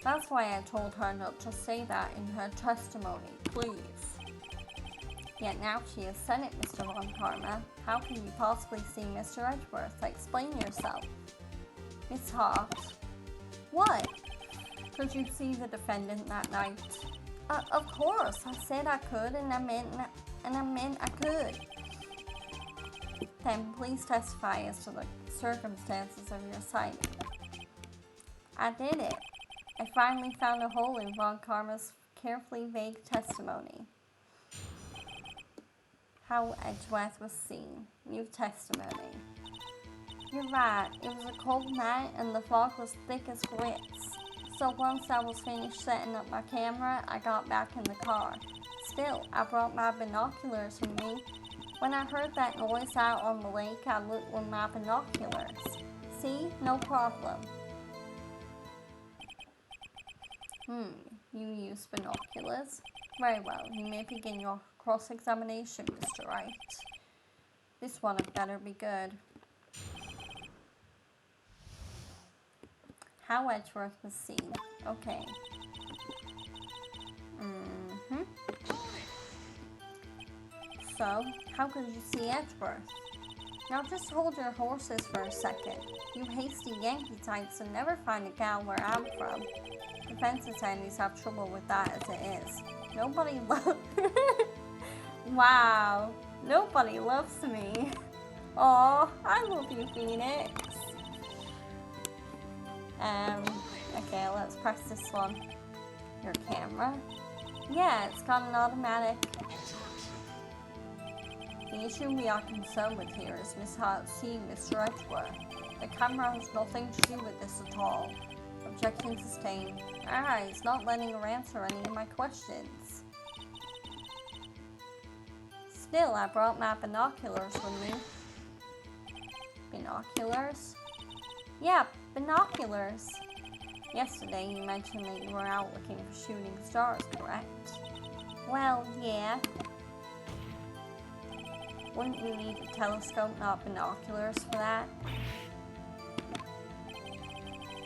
That's why I told her not to say that in her testimony, please. Yet now she has said it, Mr. Von Karma. How can you possibly see Mr. Edgeworth? Explain yourself. Miss Hart. What? Could you see the defendant that night? Of course. I said I could, and I meant I could. Then please testify as to the circumstances of your sighting. I did it. I finally found a hole in Von Karma's carefully vague testimony. How Edgeworth was seen. New testimony. You're right. It was a cold night and the fog was thick as grits. So once I was finished setting up my camera, I got back in the car. Still, I brought my binoculars with me. When I heard that noise out on the lake, I looked with my binoculars. See? No problem. You use binoculars? Very well. You may begin your cross-examination, Mr. Wright. This one had better be good. How Edgeworth was seen. Okay. So, how could you see Edgeworth? Now just hold your horses for a second. You hasty Yankee types will never find a gal where I'm from. Defense attorneys have trouble with that as it is. Nobody loves... Wow. Nobody loves me. Aw, I love you, Phoenix. Okay, let's press this one. Your camera? Yeah, it's got an automatic. The issue we are concerned with here is Miss Hart seeing Mr. Edgeworth. The camera has nothing to do with this at all. Objection sustained. He's not letting her answer any of my questions. Still, I brought my binoculars with me. Binoculars? Yeah, binoculars. Yesterday you mentioned that you were out looking for shooting stars, correct? Well, yeah. Wouldn't you need a telescope, not binoculars, for that?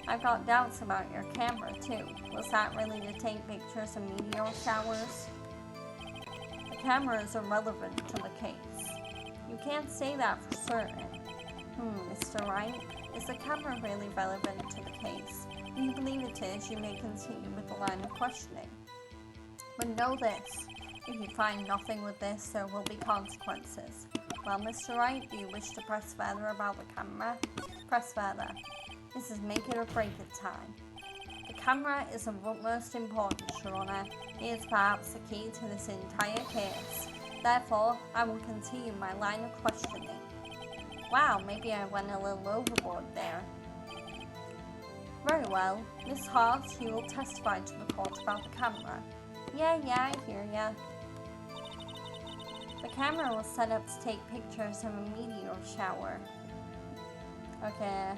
I've got doubts about your camera, too. Was that really to take pictures of meteor showers? The camera is irrelevant to the case. You can't say that for certain. Mr. Wright, is the camera really relevant to the case? If you believe it is, you may continue with the line of questioning. But know this, if you find nothing with this, there will be consequences. Well, Mr. Wright, do you wish to press further about the camera? Press further. This is make it or break it time. The camera is of utmost importance, Your Honor. It is perhaps the key to this entire case. Therefore, I will continue my line of questioning. Wow, maybe I went a little overboard there. Very well. Miss Hart, you will testify to the court about the camera. Yeah, I hear ya. The camera was set up to take pictures of a meteor shower. Okay,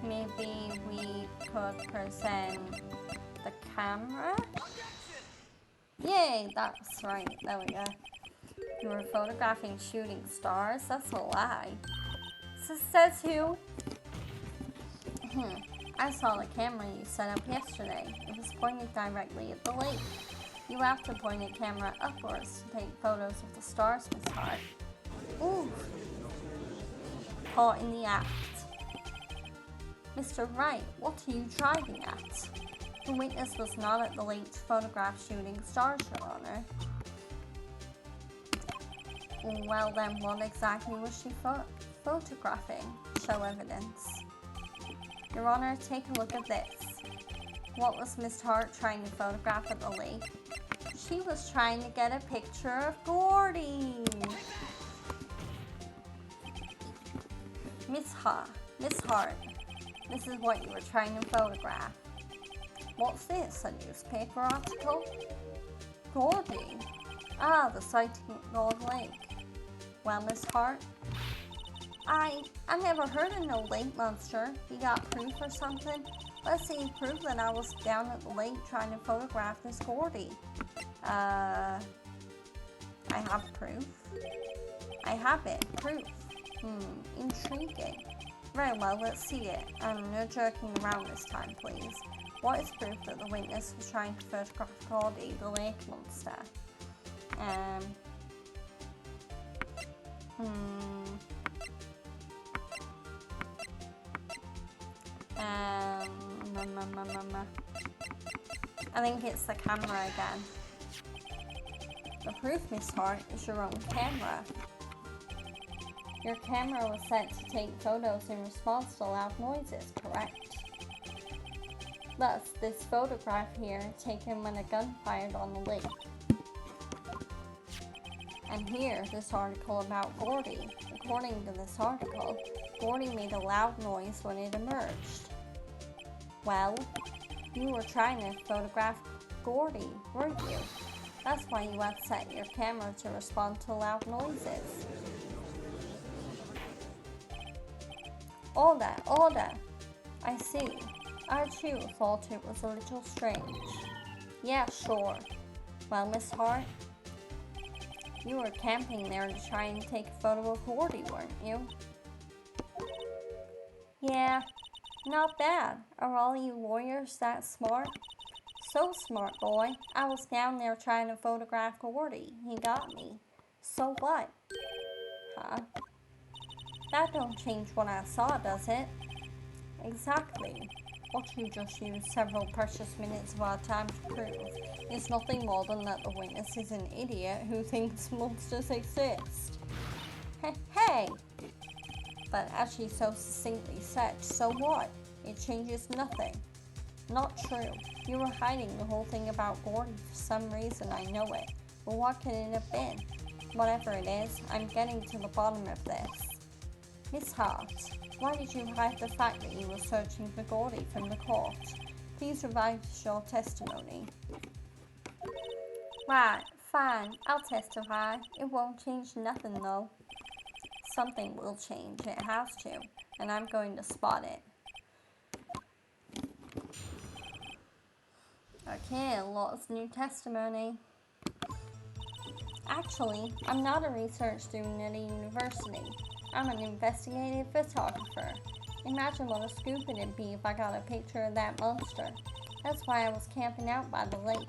maybe we could present the camera? Yay, that's right, there we go. You were photographing shooting stars? That's a lie. Says who? I saw the camera you set up yesterday. It was pointed directly at the lake. You have to point a camera upwards to take photos of the stars, Miss Hart. Ooh. Caught in the act. Mr. Wright, what are you driving at? The witness was not at the lake to photograph shooting stars, Your Honor. Well then, what exactly was she photographing? Show evidence. Your Honor, take a look at this. What was Miss Hart trying to photograph at the lake? She was trying to get a picture of Gordy. Miss Hart, this is what you were trying to photograph. What's this, a newspaper article? Gordy? Ah, the sighting at Gold Lake. Well, Miss Hart, I never heard of no lake monster. You got proof or something? Let's see proof that I was down at the lake trying to photograph this Gordy. I have proof. I have it. Proof. Intriguing. Very well, let's see it. No jerking around this time, please. What is proof that the witness was trying to photograph Gordy, the lake monster? I think it's the camera again. The proof, Miss Hart, is your own camera. Your camera was set to take photos in response to loud noises, correct? Thus, this photograph here, taken when a gun fired on the lake. And here, this article about Gordy. According to this article, Gordy made a loud noise when it emerged. Well, you were trying to photograph Gordy, weren't you? That's why you had set your camera to respond to loud noises. Order! I see. I too thought it was a little strange. Yeah, sure. Well, Miss Hart, you were camping there to try and take a photo of Gordy, weren't you? Yeah, not bad. Are all you lawyers that smart? So smart, boy. I was down there trying to photograph Gordy. He got me. So what? Huh? That don't change what I saw, does it? Exactly. What you just used several precious minutes of our time to prove is nothing more than that the witness is an idiot who thinks monsters exist. Hey! But as she so succinctly said, so what? It changes nothing. Not true. You were hiding the whole thing about Gordy for some reason, I know it. But what could it have been? Whatever it is, I'm getting to the bottom of this. Miss Hart, why did you hide the fact that you were searching for Gordy from the court? Please revise your testimony. Right, fine, I'll testify. It won't change nothing though. Something will change, it has to, and I'm going to spot it. Okay, lots of new testimony. Actually, I'm not a research student at a university. I'm an investigative photographer. Imagine what a scoop it'd be if I got a picture of that monster. That's why I was camping out by the lake.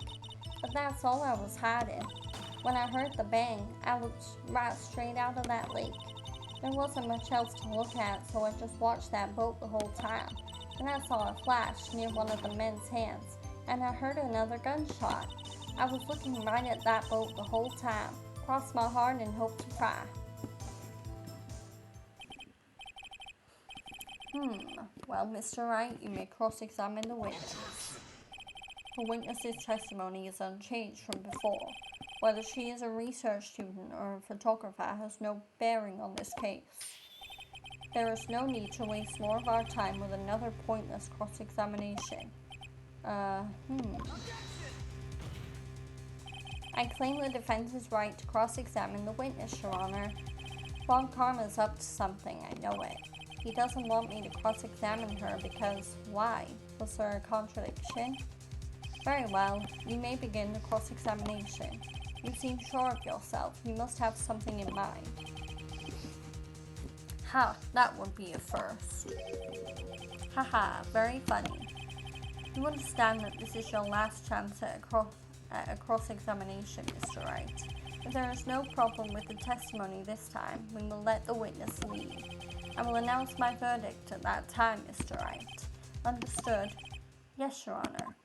But that's all I was hiding. When I heard the bang, I looked right straight out of that lake. There wasn't much else to look at, so I just watched that boat the whole time. Then I saw a flash near one of the men's hands, and I heard another gunshot. I was looking right at that boat the whole time. Crossed my heart and hoped to cry. Well, Mr. Wright, you may cross-examine the witness. The witness's testimony is unchanged from before. Whether she is a research student or a photographer has no bearing on this case. There is no need to waste more of our time with another pointless cross-examination. I claim the defense's right to cross-examine the witness, Your Honor. Von Karma's up to something, I know it. He doesn't want me to cross-examine her because, why? Was there a contradiction? Very well, you may begin the cross-examination. You seem sure of yourself. You must have something in mind. Ha, that would be a first. Haha, very funny. You understand that this is your last chance at a cross-examination, Mr. Wright. If there is no problem with the testimony this time, we will let the witness leave. I will announce my verdict at that time, Mr. Wright. Understood? Yes, Your Honor.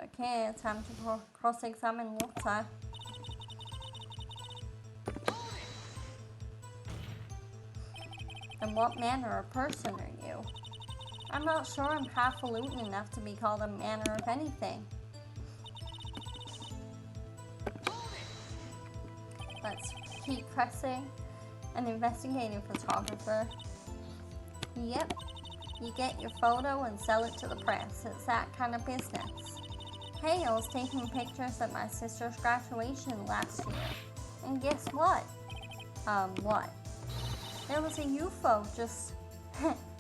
Okay, time to cross-examine Lotta. And what manner of person are you? I'm not sure I'm highfalutin enough to be called a manner of anything. keep pressing. An investigative photographer. Yep. You get your photo and sell it to the press. It's that kind of business. Hey, I was taking pictures at my sister's graduation last year. And guess what? What? There was a UFO just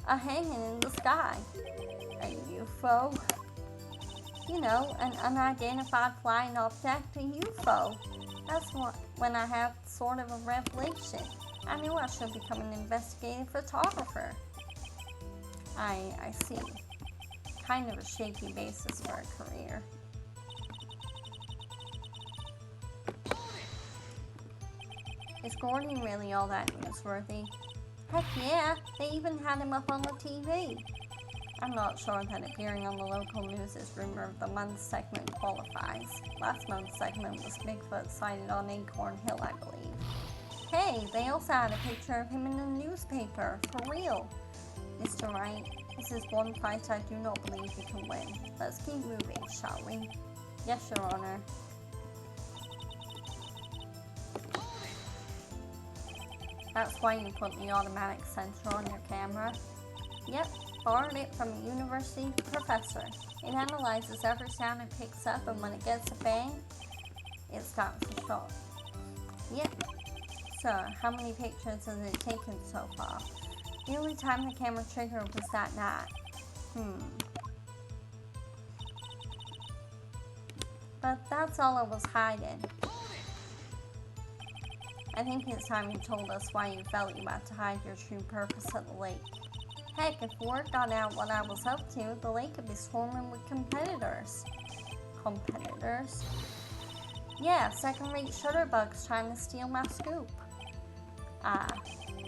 hanging in the sky. A UFO? You know, an unidentified flying object, a UFO. That's when I had sort of a revelation. I knew I should become an investigative photographer. I see. Kind of a shaky basis for a career. Is Gordon really all that newsworthy? Heck yeah, they even had him up on the TV. I'm not sure that appearing on the local news' Rumor of the Month segment qualifies. Last month's segment was Bigfoot sighted on Acorn Hill, I believe. Hey, they also had a picture of him in the newspaper, for real. Mr. Wright, this is one fight I do not believe you can win. Let's keep moving, shall we? Yes, Your Honor. That's why you put the automatic sensor on your camera? Yep, borrowed it from a university professor. It analyzes every sound it picks up, and when it gets a bang, it stops the shot. Yep. So, how many pictures has it taken so far? The only time the camera triggered was that night. But that's all I was hiding. I think it's time you told us why you felt you had to hide your true purpose at the lake. Heck, if word got out what I was up to, the lake could be swarming with competitors. Competitors? Yeah, second-rate shutterbugs trying to steal my scoop.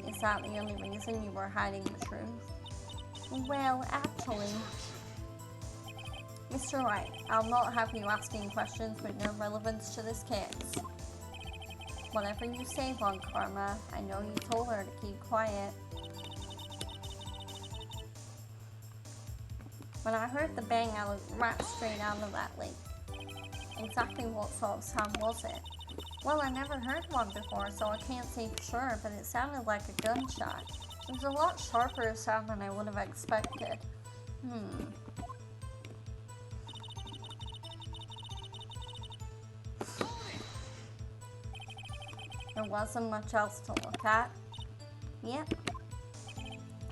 Is that the only reason you were hiding the truth? Well, actually... Mr. Wright, I'll not have you asking questions with no relevance to this case. Whatever you say, Von Karma, I know you told her to keep quiet. When I heard the bang, I looked right straight out of that lake. Exactly what sort of sound was it? Well, I never heard one before, so I can't say for sure, but it sounded like a gunshot. It was a lot sharper a sound than I would have expected. There wasn't much else to look at. Yep.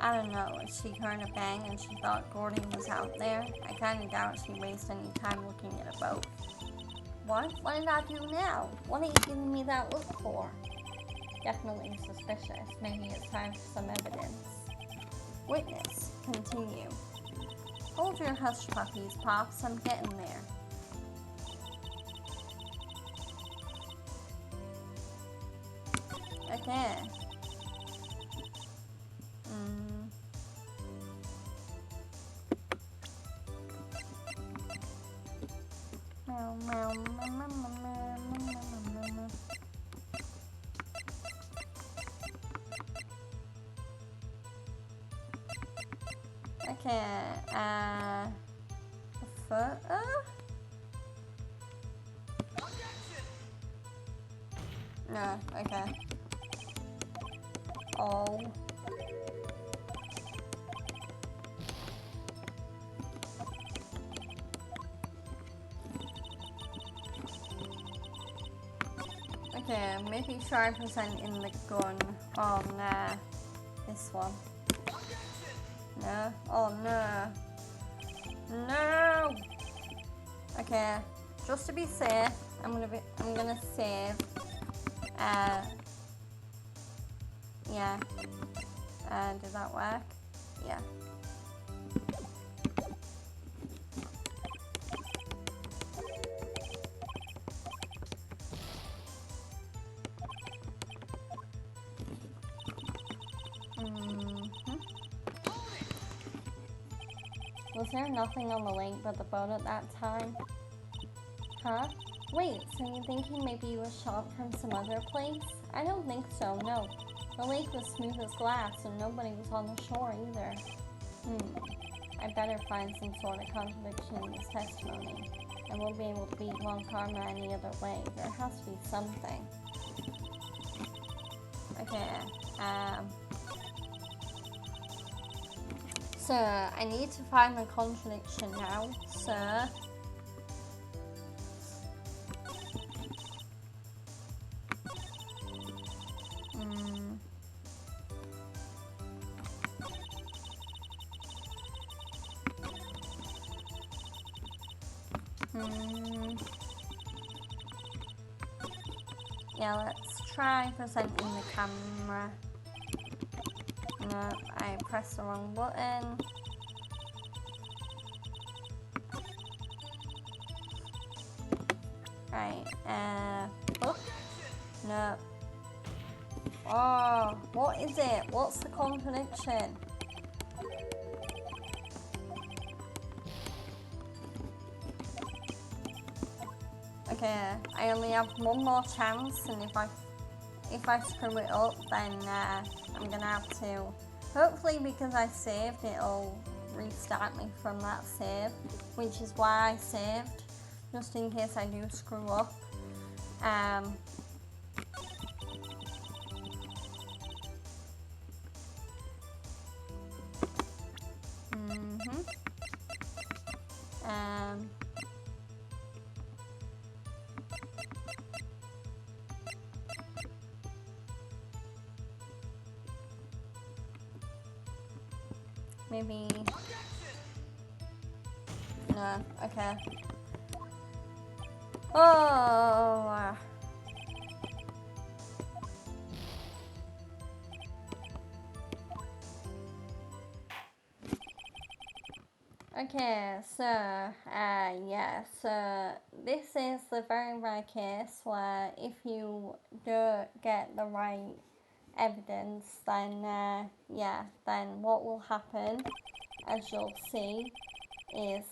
I don't know, if she heard a bang and she thought Gordon was out there, I kinda doubt she'd waste any time looking at a boat. What? What did I do now? What are you giving me that look for? Definitely suspicious. Maybe it's time for some evidence. Witness, continue. Hold your hush puppies, Pops, I'm getting there. Okay. Okay, no, okay. Oh. Okay, maybe try presenting the gun on this one. No? Oh no. No! Okay, just to be safe, I'm gonna save. Yeah. Did that work? Yeah. Was there nothing on the lake but the boat at that time? Huh? Wait, so you thinking maybe you was shot from some other place? I don't think so, no. The lake was smooth as glass and nobody was on the shore either. I better find some sort of contradiction in this testimony. I won't be able to beat Von Karma any other way. There has to be something. Okay. So I need to find the contradiction now. So yeah, let's try presenting the camera. No, I pressed the wrong button. Right, oh, no. Oh, what is it? What's the contradiction? Okay, I only have one more chance, and if I screw it up, then I'm gonna have to. Hopefully, because I saved, it'll restart me from that save, which is why I saved, just in case I do screw up. Maybe. No, okay. Oh. Okay, so, yeah, so this is the very rare case where if you don't get the right evidence, then, then what will happen, as you'll see, is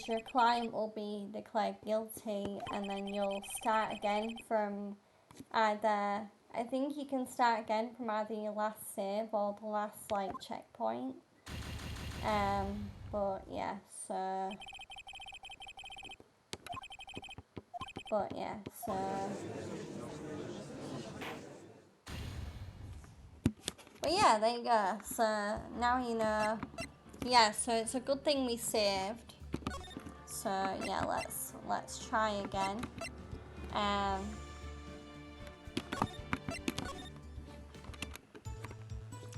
your client will be declared guilty, and then you'll start again from either, I think you can start again from either your last save or the last, like, checkpoint. But yeah, so. But yeah, so. But yeah, there you go. So now you know. Yeah, so it's a good thing we saved. So yeah, let's try again.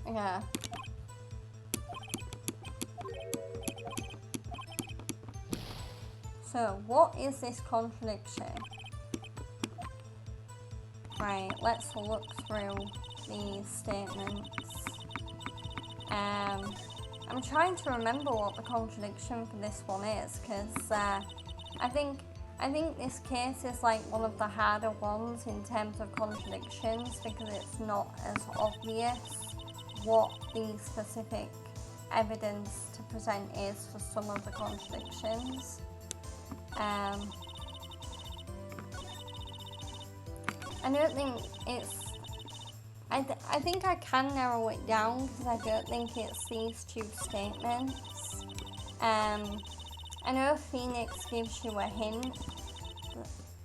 Yeah. So what is this contradiction? Right, let's look through these statements. I'm trying to remember what the contradiction for this one is, because I think this case is like one of the harder ones in terms of contradictions, because it's not as obvious what the specific evidence to present is for some of the contradictions. I don't think it's. I think I can narrow it down, because I don't think it's these two statements. I know Phoenix gives you a hint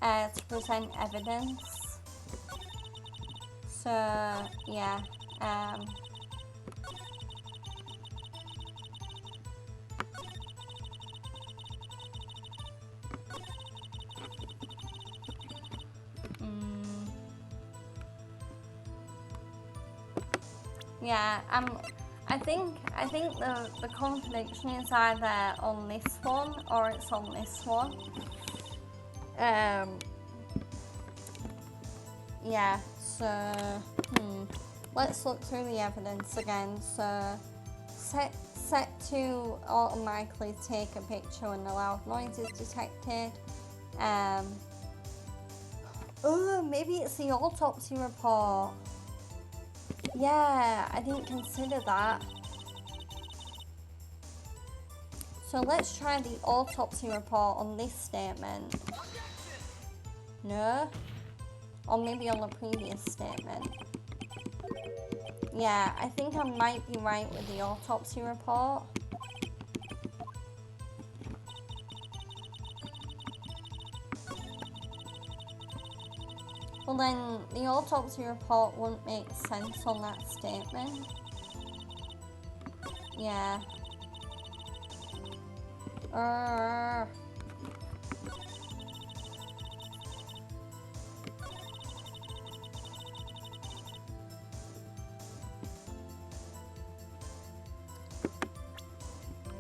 to present evidence. So yeah. Yeah, I think the contradiction is either on this one or it's on this one. Yeah, so let's look through the evidence again. So set to automatically take a picture when the loud noise is detected. Oh, maybe it's the autopsy report. Yeah, I didn't consider that. So let's try the autopsy report on this statement. No? Or maybe on the previous statement. Yeah, I think I might be right with the autopsy report. Well then, the autopsy report wouldn't make sense on that statement. Yeah.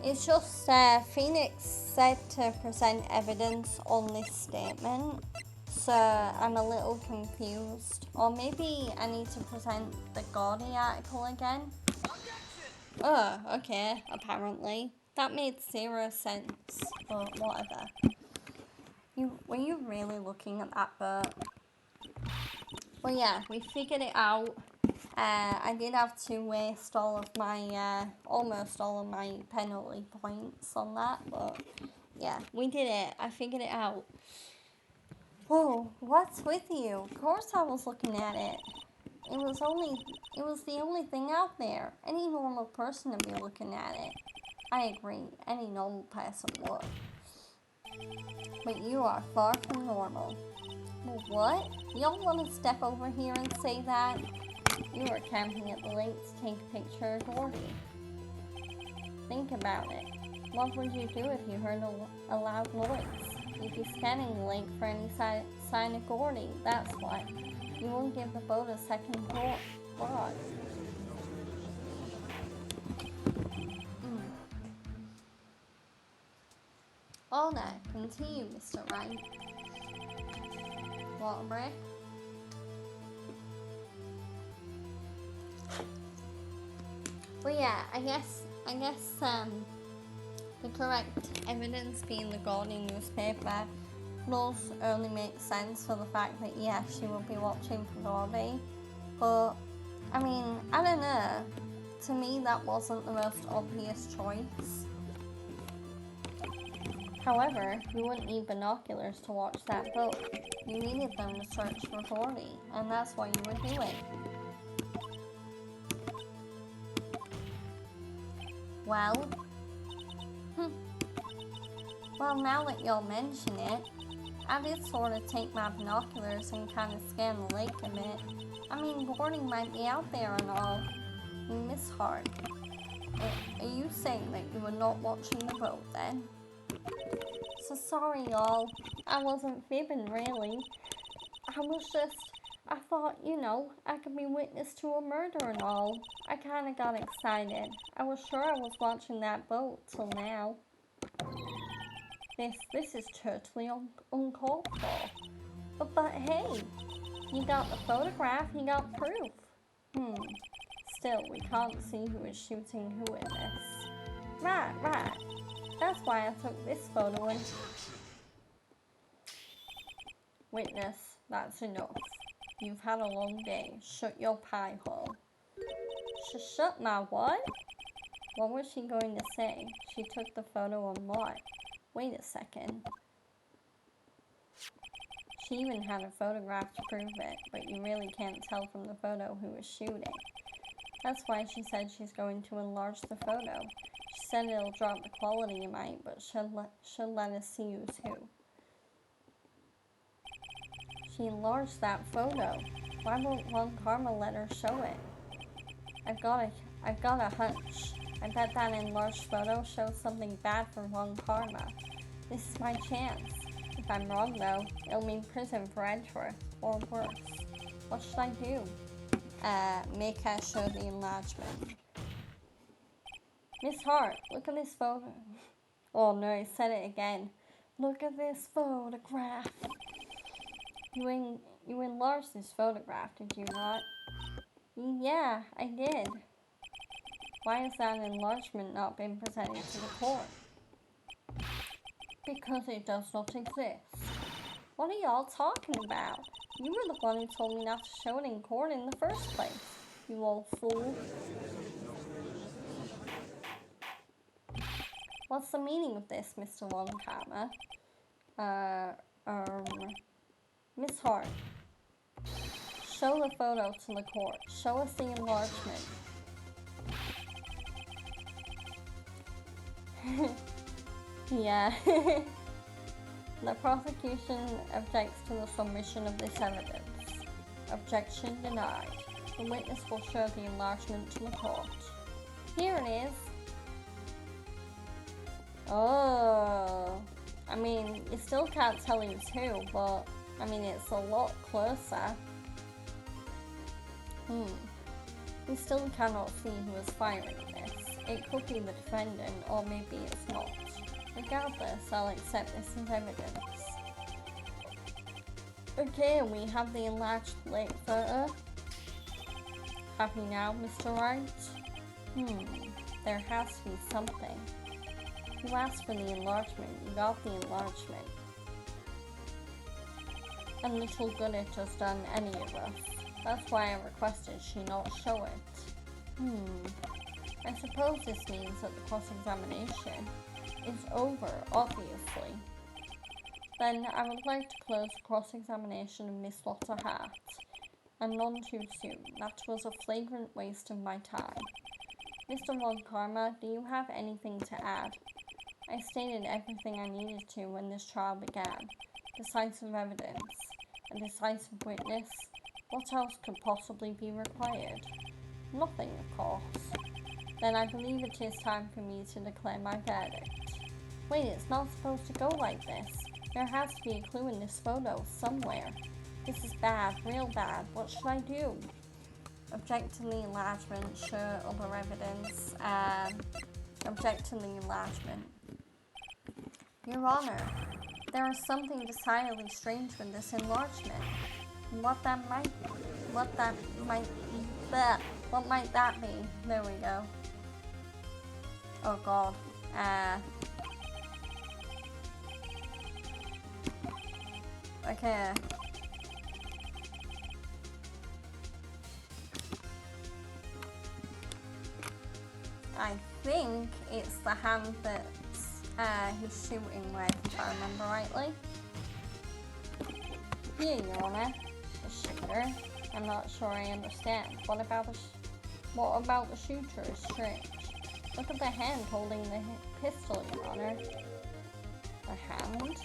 It's just Phoenix said to present evidence on this statement, so I'm a little confused. Or maybe I need to present the Gordy article again. Oh, okay, apparently. That made 0 sense, but whatever. Were you really looking at that boat? Well, yeah, we figured it out. I did have to waste all of my, almost all of my penalty points on that, but yeah, we did it. I figured it out. Whoa, what's with you? Of course I was looking at it. It was the only thing out there. Any normal person would be looking at it. I agree, any normal person would. But you are far from normal. Well, what? You don't want to step over here and say that? You were camping at the lake to take a picture of Gordy. Think about it. What would you do if you heard a loud noise? You'd be scanning the lake for any sign of Gordy, that's what. You won't give the boat a second thought. All that, continue, Mr. Wright. Water break? Well, yeah, I guess, the correct evidence being the Gordy newspaper does only make sense for the fact that, yeah, she will be watching for Gordy. But, I mean, I don't know. To me, that wasn't the most obvious choice. However, you wouldn't need binoculars to watch that boat. You needed them to search for Gordy, and that's what you were doing. Well, well, now that you'll mention it, I did sort of take my binoculars and kind of scan the lake a bit. I mean, Gordy might be out there and all. Miss Hart, are you saying that you were not watching the boat then? So sorry, y'all. I wasn't fibbing, really. I thought, I could be witness to a murder and all. I kind of got excited. I was sure I was watching that boat till now. This is totally uncalled for. But hey, you got the photograph, you got proof. Still, we can't see who is shooting who in this. Right. That's why I took this photo and... Witness, that's enough. You've had a long day. Shut your pie hole. Shut my what? What was she going to say? She took the photo on what? Wait a second. She even had a photograph to prove it, but you really can't tell from the photo who was shooting. That's why she said she's going to enlarge the photo. She said it'll drop the quality a mite, but she'll let us see who's who. She enlarged that photo. Why won't One Karma let her show it? I've got a hunch. I bet that enlarged photo shows something bad for One Karma. This is my chance. If I'm wrong though, it'll mean prison for Edgeworth, or worse. What should I do? Make her show the enlargement. Miss Hart, look at this photo. Oh no, I said it again. Look at this photograph. You enlarged this photograph, did you not? Yeah, I did. Why has that enlargement not been presented to the court? Because it does not exist. What are y'all talking about? You were the one who told me not to show it in court in the first place, you old fool. What's the meaning of this, Mr. One Karma? Miss Hart, show the photo to the court. Show us the enlargement. Yeah. The prosecution objects to the submission of this evidence. Objection denied. The witness will show the enlargement to the court. Here it is. Oh, I mean, you still can't tell who's who, but I mean, it's a lot closer. We still cannot see who is firing this. It could be the defendant, or maybe it's not. Regardless, I'll accept this as evidence. Okay, we have the enlarged lake photo. Happy now, Mr. Wright? There has to be something. You asked for the enlargement, you got the enlargement. And little good it has done any of us. That's why I requested she not show it. I suppose this means that the cross-examination is over, obviously. Then I would like to close the cross-examination of Miss Lotta Hart. And none too soon. That was a flagrant waste of my time. Mr. Von Karma, do you have anything to add? I stated everything I needed to when this trial began. Decisive evidence. A decisive witness. What else could possibly be required? Nothing, of course. Then I believe it is time for me to declare my verdict. Wait, it's not supposed to go like this. There has to be a clue in this photo somewhere. This is bad, real bad. What should I do? Object to the enlargement. Show other evidence. Object to the enlargement. Your Honor, there is something decidedly strange with this enlargement. What might that be? There we go. Oh God. Okay. I think it's the hand that he's shooting with, if I remember rightly. Here, Your Honor. The shooter. I'm not sure I understand. What about the shooter is strange. Look at the hand holding the pistol, Your Honor. The hand?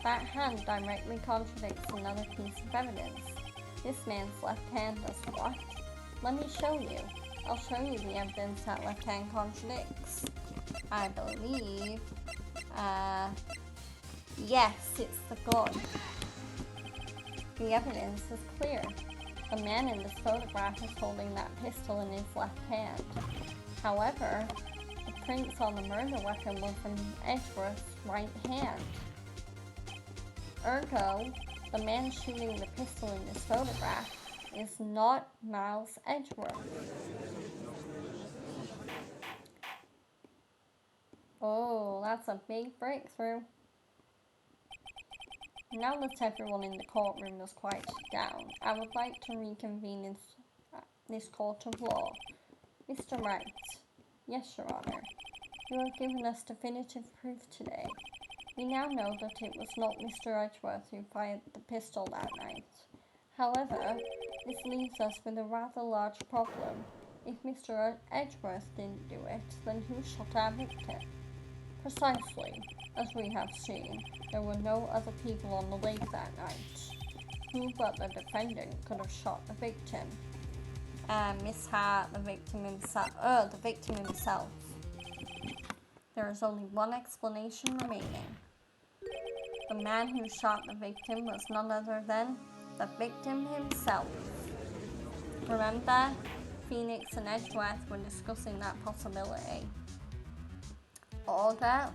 That hand directly contradicts another piece of evidence. This man's left hand does what? Let me show you. I'll show you the evidence that left hand contradicts. I believe, yes, it's the gun. The evidence is clear. The man in this photograph is holding that pistol in his left hand. However, the prints on the murder weapon were from Edgeworth's right hand. Ergo, the man shooting the pistol in this photograph is not Miles Edgeworth. Oh, that's a big breakthrough. Now that everyone in the courtroom is quieted down, I would like to reconvene this court of law. Mr. Wright. Yes, Your Honor. You have given us definitive proof today. We now know that it was not Mr. Edgeworth who fired the pistol that night. However, this leaves us with a rather large problem. If Mr. Edgeworth didn't do it, then who shot our victim? Precisely. As we have seen, there were no other people on the lake that night. Who but the defendant could have shot the victim? Miss Hart, the victim himself. There is only one explanation remaining. The man who shot the victim was none other than the victim himself. Remember, Phoenix and Edgeworth were discussing that possibility. Order.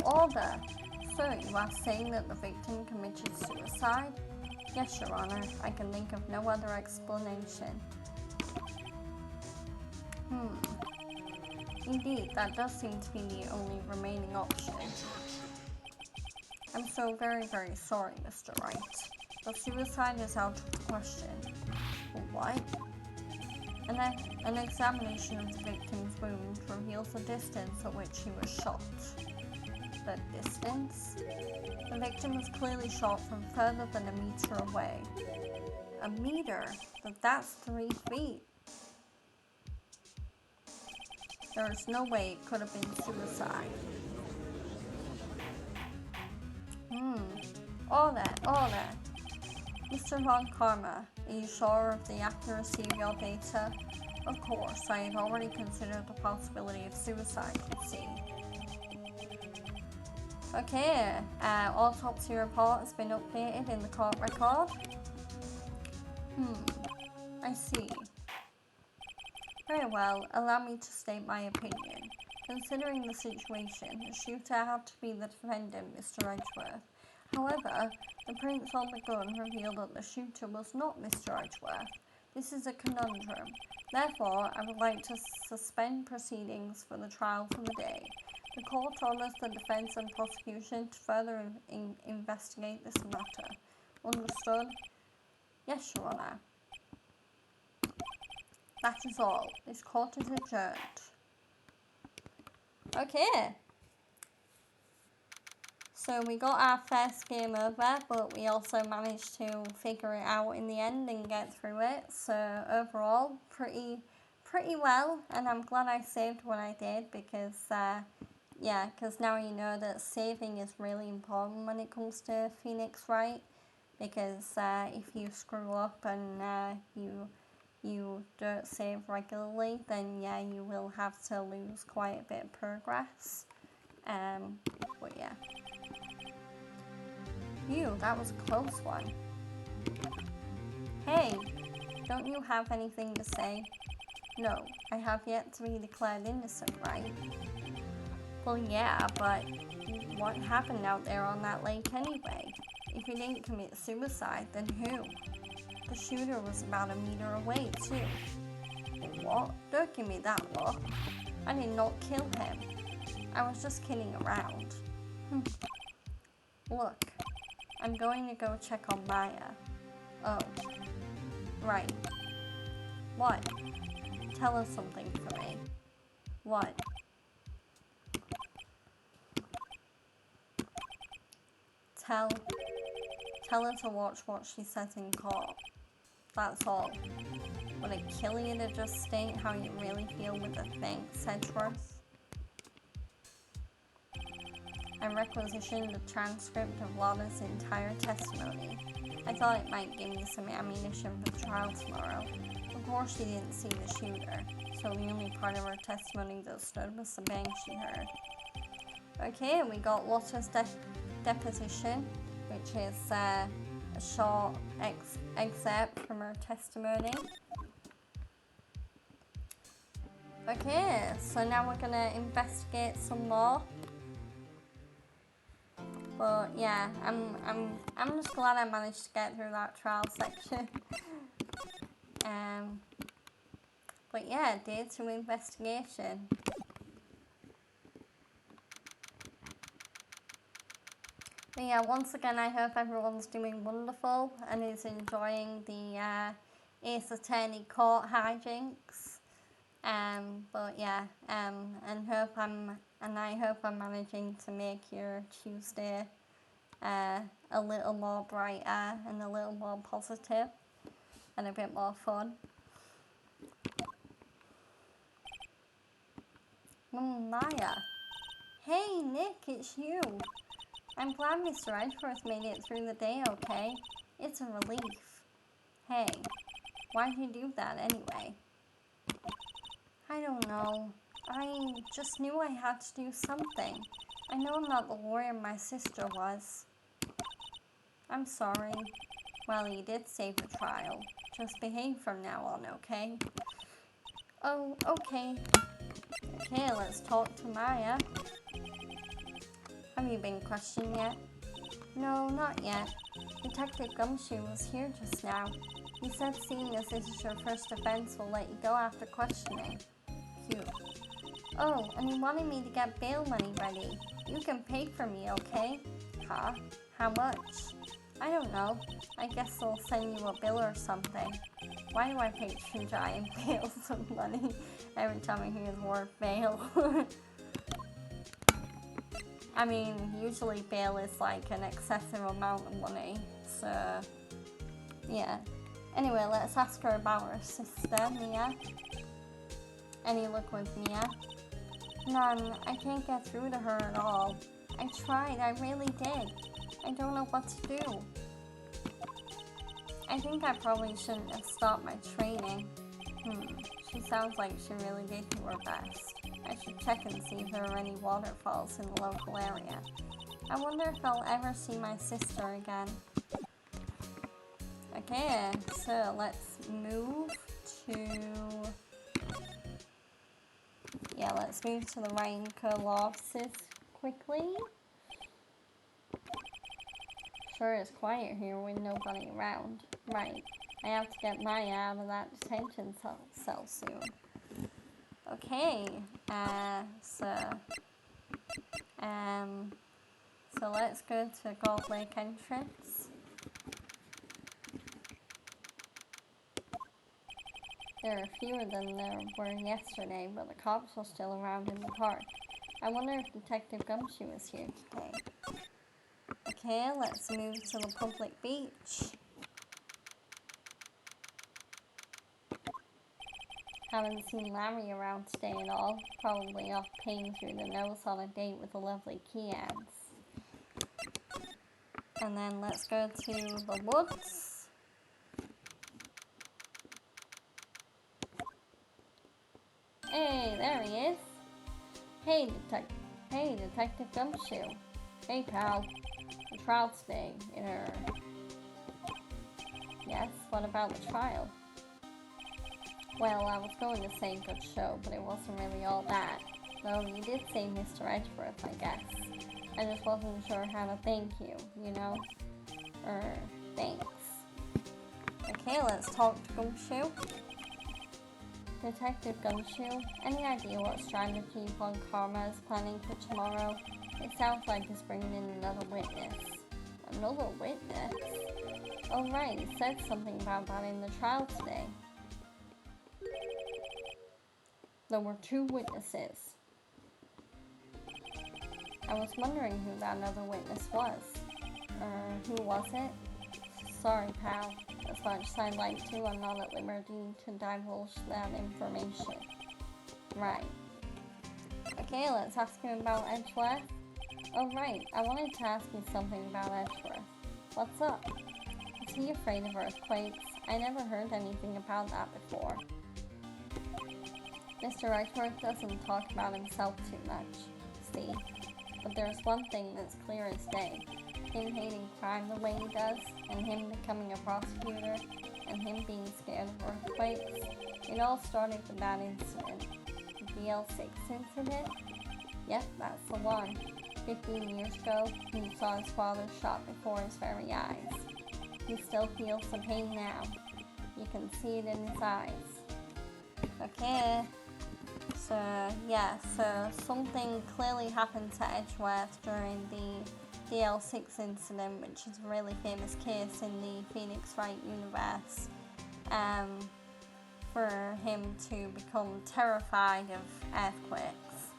So you are saying that the victim committed suicide? Yes, Your Honor. I can think of no other explanation. Indeed, that does seem to be the only remaining option. I'm so very, very sorry, Mr. Wright. But suicide is out of the question. What? An examination of the victim's wound reveals the distance at which he was shot. The distance? The victim was clearly shot from further than a meter away. A meter? But that's 3 feet. There is no way it could have been suicide. All that. Mr. Von Karma, Are you sure of the accuracy of your data? Of course, I had already considered the possibility of suicide, you see. Okay, autopsy report has been updated in the court record. I see. Very well, allow me to state my opinion. Considering the situation, the shooter had to be the defendant, Mr. Edgeworth. However, the prints on the gun reveal that the shooter was not Mr. Edgeworth. This is a conundrum. Therefore, I would like to suspend proceedings for the trial for the day. The court orders the defense and prosecution to further investigate this matter. Understood? Yes, Your Honour. That is all. This court is adjourned. Okay. So we got our first game over, but we also managed to figure it out in the end and get through it. So overall, pretty well. And I'm glad I saved what I did because, because now you know that saving is really important when it comes to Phoenix Wright. Because if you screw up and you don't save regularly, then yeah, you will have to lose quite a bit of progress. But yeah. Phew, that was a close one. Hey, don't you have anything to say? No, I have yet to be declared innocent, right? Well, yeah, but what happened out there on that lake anyway? If you didn't commit suicide, then who? The shooter was about a meter away, too. What? Don't give me that look. I did not kill him. I was just kidding around. Look, I'm going to go check on Maya. Oh. Right. What? Tell us something for me. What? Tell her to watch what she says in court. That's all. Would it kill you to just state how you really feel with the thanks, Edgeworth? I requisitioned the transcript of Lana's entire testimony. I thought it might give me some ammunition for the trial tomorrow. Of course she didn't see the shooter, so the only part of her testimony that stood was the bang she heard. Okay, we got Lotta's deposition, which is a short excerpt from her testimony. Okay, so now we're gonna investigate some more. But yeah, I'm just glad I managed to get through that trial section. But yeah, day 2 investigation. But yeah, once again, I hope everyone's doing wonderful and is enjoying the Ace Attorney court hijinks. But yeah, and I hope I'm managing to make your Tuesday a little more brighter and a little more positive and a bit more fun. Maya. Hey Nick, it's you. I'm glad Mr. Edgeworth made it through the day okay. It's a relief. Hey, why'd you do that anyway? I don't know. I just knew I had to do something. I know I'm not the lawyer my sister was. I'm sorry. Well, you did save the trial. Just behave from now on, okay? Oh, okay. Okay, let's talk to Maya. Have you been questioned yet? No, not yet. Detective Gumshoe was here just now. He said seeing as this is your first offense will let you go after questioning. Cute. Oh, and he wanted me to get bail money ready. You can pay for me, okay? Huh? How much? I don't know. I guess they'll send you a bill or something. Why do I picture giant bales of money every time I hear the word bail? I mean, usually bail is like an excessive amount of money, so yeah. Anyway, let's ask her about her sister, Mia. Any luck with Mia? None. I can't get through to her at all. I tried, I really did. I don't know what to do. I think I probably shouldn't have stopped my training. She sounds like she really did do her best. I should check and see if there are any waterfalls in the local area. I wonder if I'll ever see my sister again. Okay, so let's move to... Yeah, let's move to the Raincoat offices quickly. Sure, it's quiet here with nobody around. Right, I have to get Maya out of that detention cell soon. Okay, so let's go to Gold Lake entrance. There are fewer than there were yesterday, but the cops are still around in the park. I wonder if Detective Gumshoe is here today. Okay, let's move to the public beach. Haven't seen Larry around today at all. Probably off paying through the nose on a date with the lovely Keans. And then let's go to the woods. Hey, there he is. Hey, Detective Gumshoe. Hey, pal. The trial today. Yes, what about the trial? Well, I was going to say good show, but it wasn't really all that. Though you did say Mr. Edgeworth, I guess. I just wasn't sure how to thank you, you know? Thanks. Okay, let's talk to Gumshoe. Detective Gumshoe, any idea what strategy Von Karma is planning for tomorrow? It sounds like he's bringing in another witness. Another witness? Oh right, he said something about that in the trial today. There were 2 witnesses. I was wondering who that other witness was. Who was it? Sorry, pal. As much as I'd like to, I'm not at liberty to divulge that information. Right. Okay, let's ask him about Edgeworth. Oh right, I wanted to ask you something about Edgeworth. What's up? Is he afraid of earthquakes? I never heard anything about that before. Mr. Edgeworth doesn't talk about himself too much, see? But there's one thing that's clear as day. Him hating crime the way he does, and him becoming a prosecutor, and him being scared of earthquakes. It all started with that incident. The DL6 incident? Yep, that's the one. 15 years ago, he saw his father shot before his very eyes. He still feels the pain now. You can see it in his eyes. Okay. So, yeah, so something clearly happened to Edgeworth during the DL6 incident, which is a really famous case in the Phoenix Wright universe, for him to become terrified of earthquakes.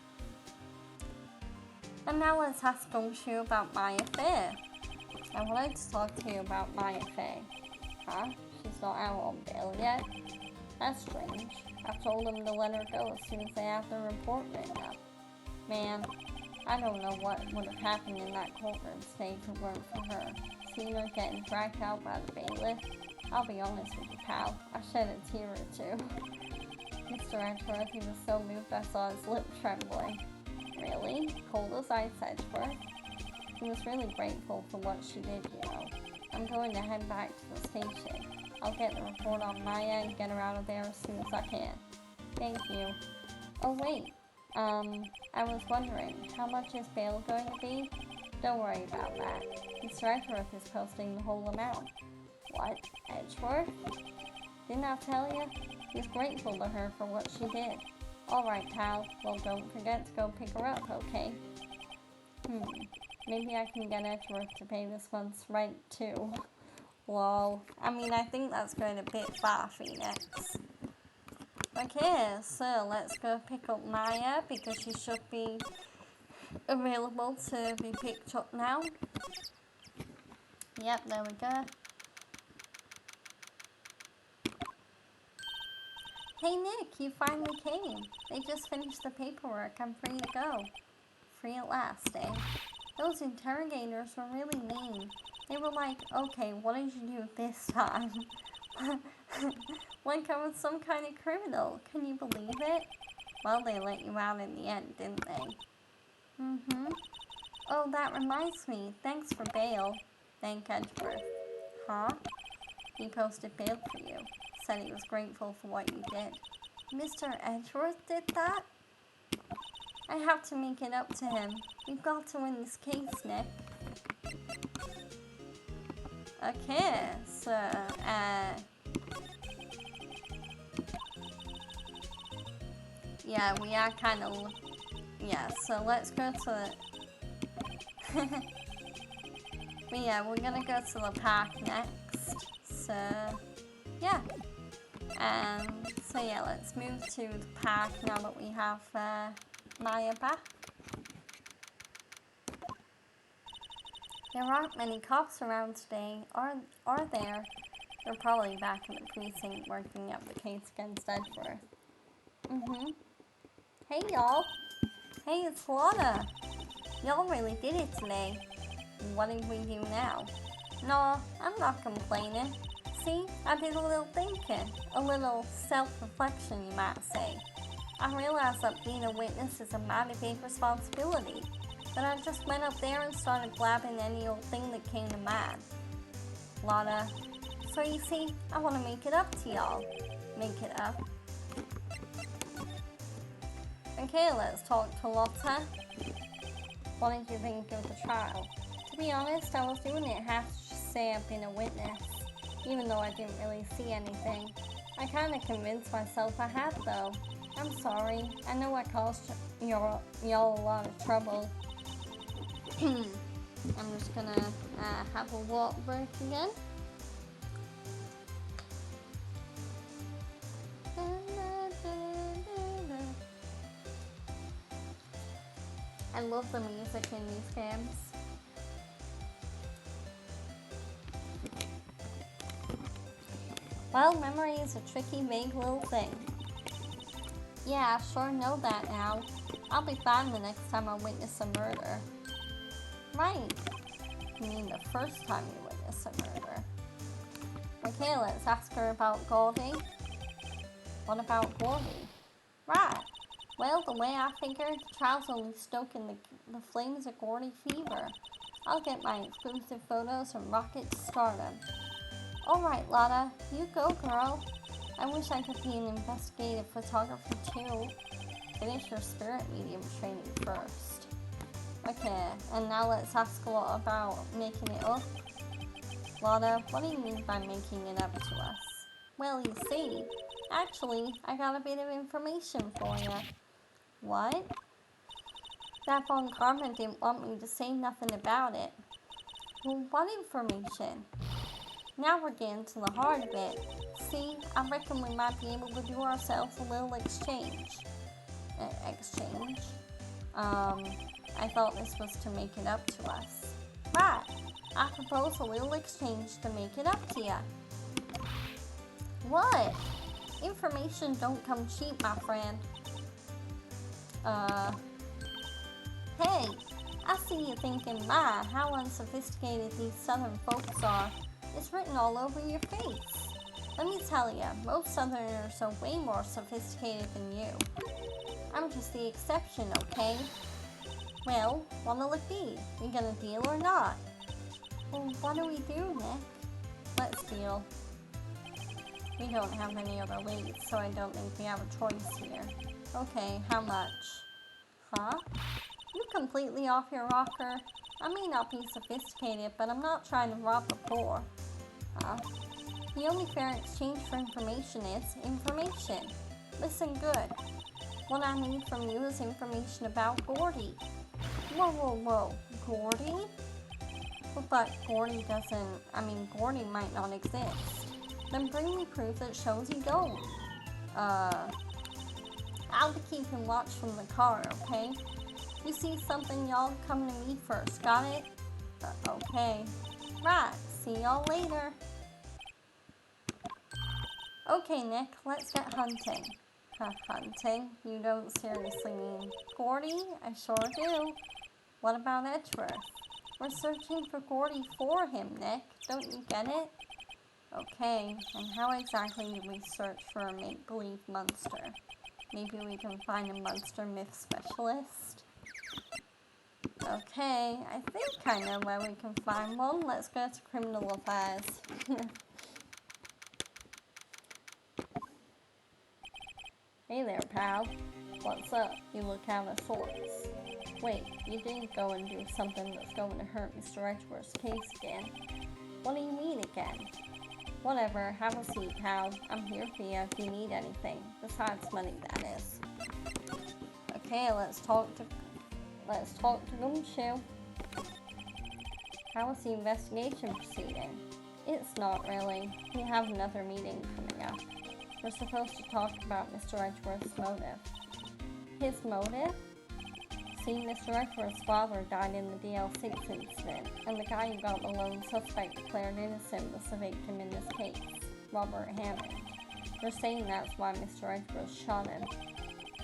And now let's ask Gumshoe about Maya Fey. I wanted to talk to you about Maya Fey. Huh? She's not out on bail yet? That's strange. I told them to let her go as soon as they have the report written up. Man, I don't know what would have happened in that courtroom today if it weren't for her. Seeing her getting dragged out by the bailiff, I'll be honest with you, pal, I shed a tear or two. Mr. Edgeworth, he was so moved I saw his lip trembling. Really? Cold as ice, Edgeworth? He was really grateful for what she did, you know. I'm going to head back to the station. I'll get the report on Maya and get her out of there as soon as I can. Thank you. Oh wait, I was wondering, how much is bail going to be? Don't worry about that. Mr. Edgeworth is posting the whole amount. What? Edgeworth? Didn't I tell you? He's grateful to her for what she did. Alright, pal. Well, don't forget to go pick her up, okay? Maybe I can get Edgeworth to pay this month's rent, too. Lol. I mean, I think that's going a bit far, Phoenix. Okay, so let's go pick up Maya, because she should be available to be picked up now. Yep, there we go. Hey Nick, you finally came. They just finished the paperwork. I'm free to go. Free at last, eh? Those interrogators were really mean. They were like, okay, what did you do this time? Like I was some kind of criminal. Can you believe it? Well, they let you out in the end, didn't they? Mm-hmm. Oh, that reminds me. Thanks for bail. Thank Edgeworth. Huh? He posted bail for you. Said he was grateful for what you did. Mr. Edgeworth did that? I have to make it up to him. We've got to win this case, Nick. Okay, so, yeah, we are kind of, yeah, so let's go to the, but yeah, we're gonna go to the park next, so, yeah, so yeah, let's move to the park now that we have, Maya back. There aren't many cops around today, are there? They're probably back in the precinct working up the case against Edgeworth. Mm-hmm. Hey, y'all. Hey, it's Lana. Y'all really did it today. What did we do now? No, I'm not complaining. See, I did a little thinking. A little self-reflection, you might say. I realized that being a witness is a mighty big responsibility. But I just went up there and started blabbing any old thing that came to mind. Lana. So you see, I want to make it up to y'all. Make it up. Okay, let's talk to Lotta. What did you think of the trial? To be honest, I was doing it half to say I've been a witness, even though I didn't really see anything. I kind of convinced myself I had, though. I'm sorry. I know I caused y'all a lot of trouble. I'm just gonna have a walk break again. I love the music in these games. Well, memory is a tricky, vague little thing. Yeah, I sure know that now. I'll be fine the next time I witness a murder. Right. You mean the first time you witness a murder. Okay, let's ask her about Goldie. What about Goldie? Right. Well, the way I figured, the trial's only stoking the flames of Gordy fever. I'll get my exclusive photos and rocket to stardom. Alright, Lotta, you go, girl. I wish I could be an investigative photographer too. Finish your spirit medium training first. Okay, and now let's ask a lot about making it up. Lotta, what do you mean by making it up to us? Well, you see, actually, I got a bit of information for you. What? That Von Karma didn't want me to say nothing about it. Well, what information? Now we're getting to the heart of it. See, I reckon we might be able to do ourselves a little exchange. I thought this was to make it up to us. Right, I propose a little exchange to make it up to ya. What? Information don't come cheap, my friend. Hey, I see you thinking, my, how unsophisticated these southern folks are. It's written all over your face. Let me tell ya, most southerners are way more sophisticated than you. I'm just the exception, okay? Well, what'll it be? We gonna deal or not? Well, what do we do, Nick? Let's deal. We don't have any other leads, so I don't think we have a choice here. Okay, how much? Huh? You completely off your rocker? I may not be sophisticated, but I'm not trying to rob the poor. Huh? The only fair exchange for information is information. Listen good. What I need from you is information about Gordy. Whoa. Gordy? But Gordy might not exist. Then bring me proof that shows he don't. I'll be keeping watch from the car, okay? You see something, y'all come to me first, got it? Okay. Right, see y'all later. Okay, Nick, let's get hunting. Hunting? You don't seriously mean Gordy? I sure do. What about Edgeworth? We're searching for Gordy for him, Nick. Don't you get it? Okay, and how exactly do we search for a make-believe monster? Maybe we can find a monster myth specialist? Okay, I think I know where we can find one. Let's go to criminal affairs. Hey there, pal. What's up? You look out of sorts. Wait, you didn't go and do something that's going to hurt Mr. Edgeworth's case again. What do you mean again? Whatever, have a seat, pal. I'm here for you if you need anything. Besides money, that is. Okay, let's talk to Gumshoe. How was the investigation proceeding? It's not really. We have another meeting coming up. We're supposed to talk about Mr. Edgeworth's motive. His motive? See, Mr. Edgeworth's father died in the DL6 incident, and the guy who got the lone suspect declared innocent was the victim in this case, Robert Hammond. They're saying that's why Mr. Edgeworth shot him,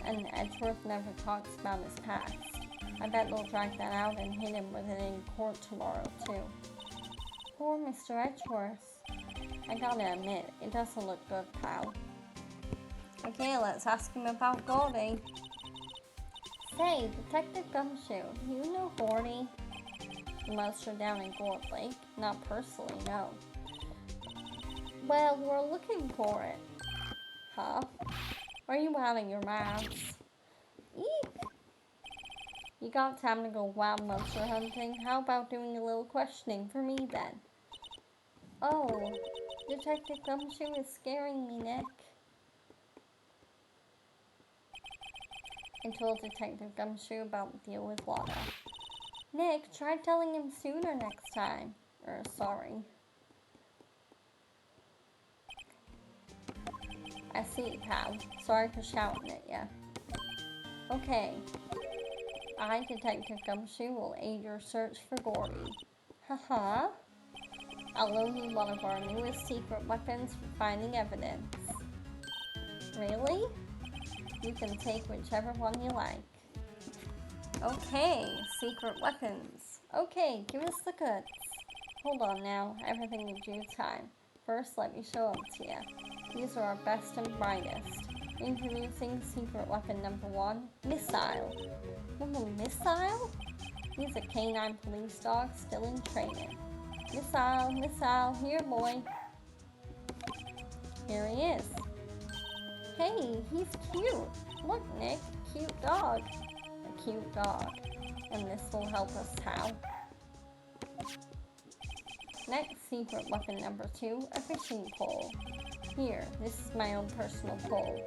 and Edgeworth never talks about his past. I bet they'll drag that out and hit him with it in court tomorrow, too. Poor Mr. Edgeworth. I gotta admit, it doesn't look good, pal. Okay, let's ask him about Gordy. Say, Detective Gumshoe, do you know Gordy? The monster down in Gourd Lake? Not personally, no. Well, we're looking for it. Huh? Are you out of your minds? Eek! You got time to go wild monster hunting? How about doing a little questioning for me then? Oh, Detective Gumshoe is scaring me, Nick. I told Detective Gumshoe about the deal with Lana. Nick, try telling him sooner next time. Sorry. I see, pal. Sorry for shouting at ya. Okay. I, Detective Gumshoe, will aid your search for Gordy. Haha. I'll loan you one of our newest secret weapons for finding evidence. Really? You can take whichever one you like. Okay, secret weapons. Okay, give us the goods. Hold on now, everything in due time. First, let me show them to you. These are our best and brightest. Introducing secret weapon number 1, Missile. Missile? He's a canine police dog still in training. Missile, Missile, here boy. Here he is. Hey, he's cute. Look, Nick, cute dog. A cute dog. And this will help us how? Next, secret weapon number 2, a fishing pole. Here, this is my own personal pole.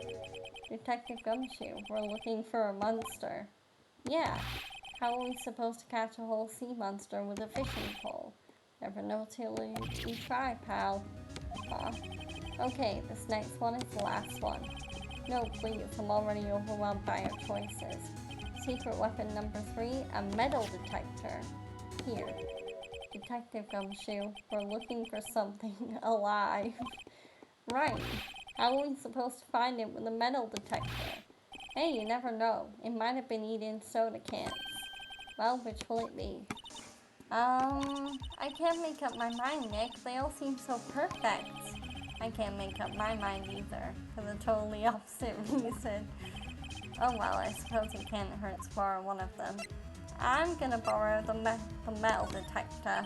Detective Gumshoe, we're looking for a monster. Yeah, how are we supposed to catch a whole sea monster with a fishing pole? Never know till you try, pal. Okay, this next one is the last one. No, please, I'm already overwhelmed by our choices. Secret weapon number 3, a metal detector. Here. Detective Gumshoe, we're looking for something alive. Right. How are we supposed to find it with a metal detector? Hey, you never know. It might have been eating soda cans. Well, which will it be? I can't make up my mind, Nick. They all seem so perfect. I can't make up my mind either, for the totally opposite reason. Oh well, I suppose it can't hurt to borrow one of them. I'm gonna borrow the metal detector.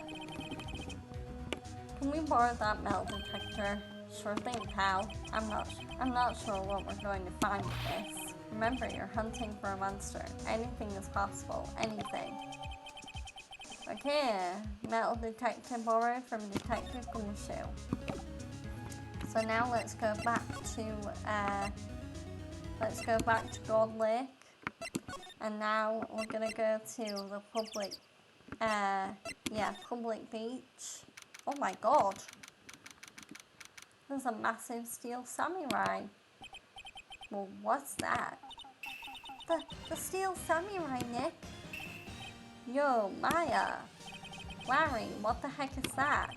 Can we borrow that metal detector? Sure thing, pal. I'm not sure what we're going to find with this. Remember, you're hunting for a monster. Anything is possible. Anything. Okay, metal detector borrowed from Detective Gumshoe. So now let's go back to Gold Lake, and now we're gonna go to the public beach. Oh my god, there's a massive steel samurai. Well, what's that? The steel samurai, Nick. Yo, Maya. Larry, what the heck is that?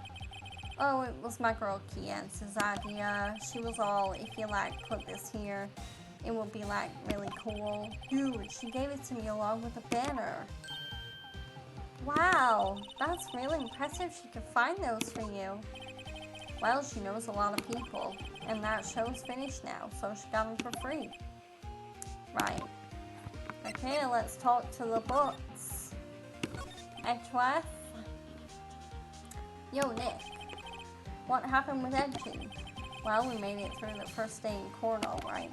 Oh, it was my girl Kiance's idea. She was all, if you put this here, it would be really cool. Dude, she gave it to me along with a banner. Wow, that's really impressive she could find those for you. Well, she knows a lot of people, and that show's finished now, so she got them for free. Right. Okay, let's talk to the books. Edgeworth? Yo, Nick. What happened with Edgy? Well, we made it through the first day in Cornell, right?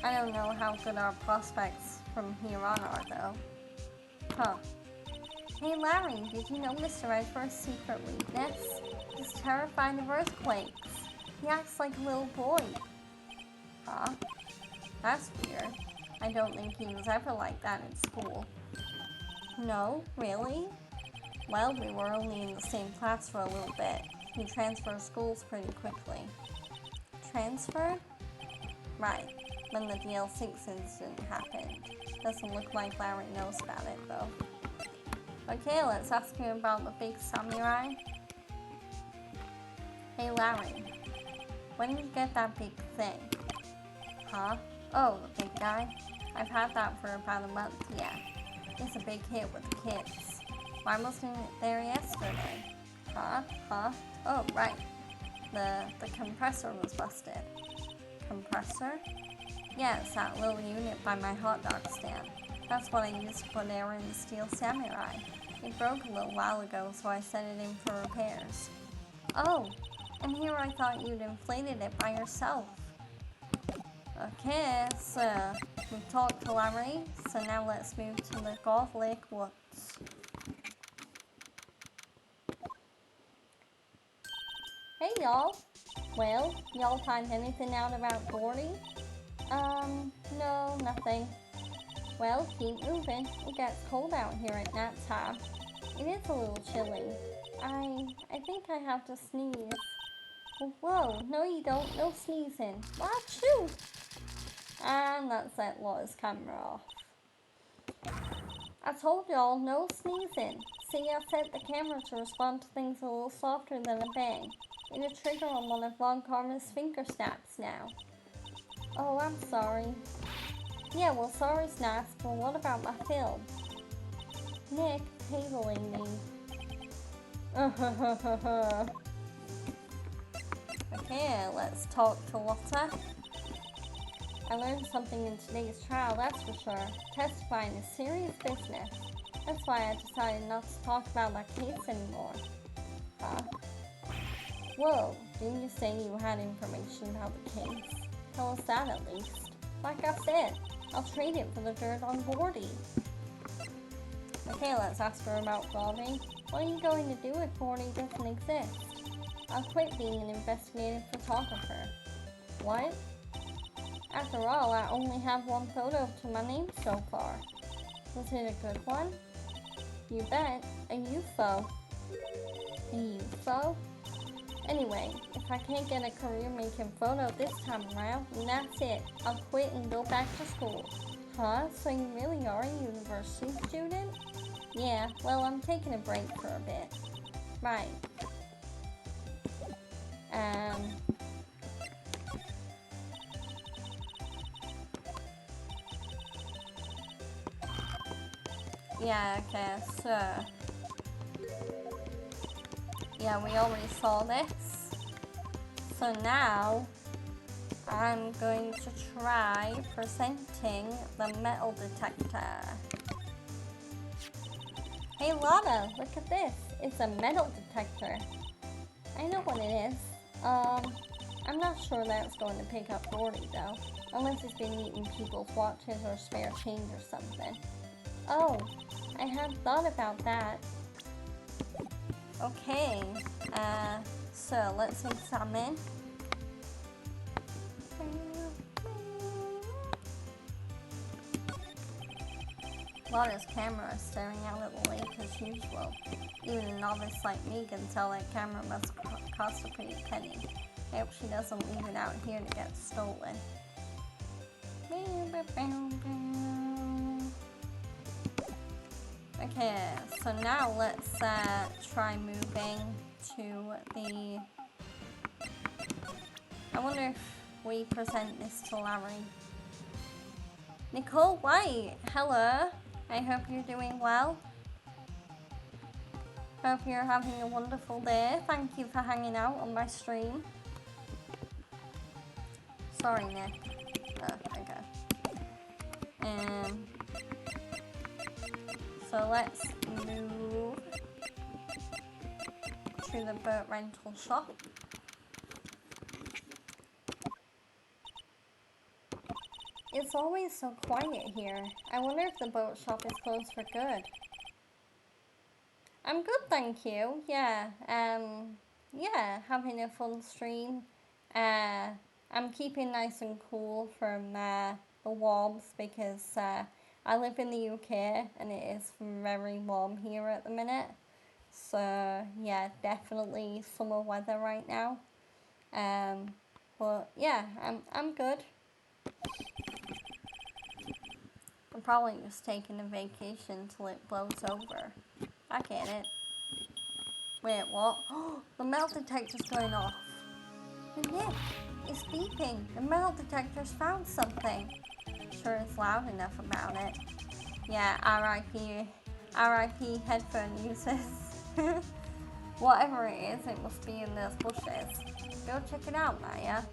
I don't know how good our prospects from here on are, though. Huh. Hey, Larry, did you know Mr. Edgeworth's secret weakness? He's terrified of earthquakes. He acts like a little boy. Huh? That's weird. I don't think he was ever like that in school. No, really? Well, we were only in the same class for a little bit. He transferred schools pretty quickly. Transferred? Right, when the DL6 incident happened. Doesn't look like Larry knows about it, though. Okay, let's ask him about the big samurai. Hey, Larry. When did you get that big thing? Huh? Oh, the big guy? I've had that for about a month, yeah. It's a big hit with the kids. Why wasn't it there yesterday? Huh? Oh, right. The compressor was busted. Compressor? Yeah, it's that little unit by my hot dog stand. That's what I used to put air in the Steel Samurai. It broke a little while ago, so I sent it in for repairs. Oh, and here I thought you'd inflated it by yourself. Okay, so we've talked to Larry, so now let's move to the Golf Lake Woods. Hey y'all! Well, y'all find anything out about Gordy? No, nothing. Well, keep moving. It gets cold out here at nap time. It is a little chilly. I think I have to sneeze. Whoa, no you don't. No sneezing. Achoo! And that set Laura's camera off. I told y'all, no sneezing. See, I set the camera to respond to things a little softer than a bang. It'll trigger on one of Von Karma's finger snaps now. Oh, I'm sorry. Yeah, well, sorry's nice, but what about my film? Nick, tabling me. Okay, let's talk to Lotta. I learned something in today's trial, that's for sure. Testifying is serious business. That's why I decided not to talk about that case anymore. Huh? Whoa, didn't you say you had information about the case? Tell us that at least. Like I said, I'll trade it for the dirt on Gordy. Okay, let's ask her about Gordy. What are you going to do if Gordy doesn't exist? I'll quit being an investigative photographer. What? After all, I only have one photo to my name so far. Was it a good one? You bet. A UFO. A UFO? Anyway, if I can't get a career making photo this time around, then that's it. I'll quit and go back to school. Huh? So you really are a university student? Yeah, well, I'm taking a break for a bit. Right. Yeah, okay, so... Yeah, we already saw this. So now, I'm going to try presenting the metal detector. Hey Lotta, look at this. It's a metal detector. I know what it is. I'm not sure that's going to pick up Gordy though. Unless it's been eating people's watches or spare change or something. Oh, I hadn't thought about that. Okay, so let's examine. Lotta's camera is staring out at the lake as usual. Even a novice like me can tell that camera must cost a pretty penny. I hope she doesn't leave it out here to get stolen. Okay, so now let's try moving to the... I wonder if we present this to Larry. Nicole White, hello. I hope you're doing well. Hope you're having a wonderful day. Thank you for hanging out on my stream. Sorry, Nick. Oh, okay. So let's move to the boat rental shop. It's always so quiet here. I wonder if the boat shop is closed for good. I'm good, thank you. Yeah, having a fun stream. I'm keeping nice and cool from the warmth because I live in the UK and it is very warm here at the minute. So yeah, definitely summer weather right now. But yeah, I'm good. I'm probably just taking a vacation till it blows over. I get it. Wait, what? The metal detector's going off. Nick, it's beeping. The metal detector's found something. Sure it's loud enough about it. Yeah, RIP headphone users. Whatever it is, it must be in those bushes. Go check it out, Maya.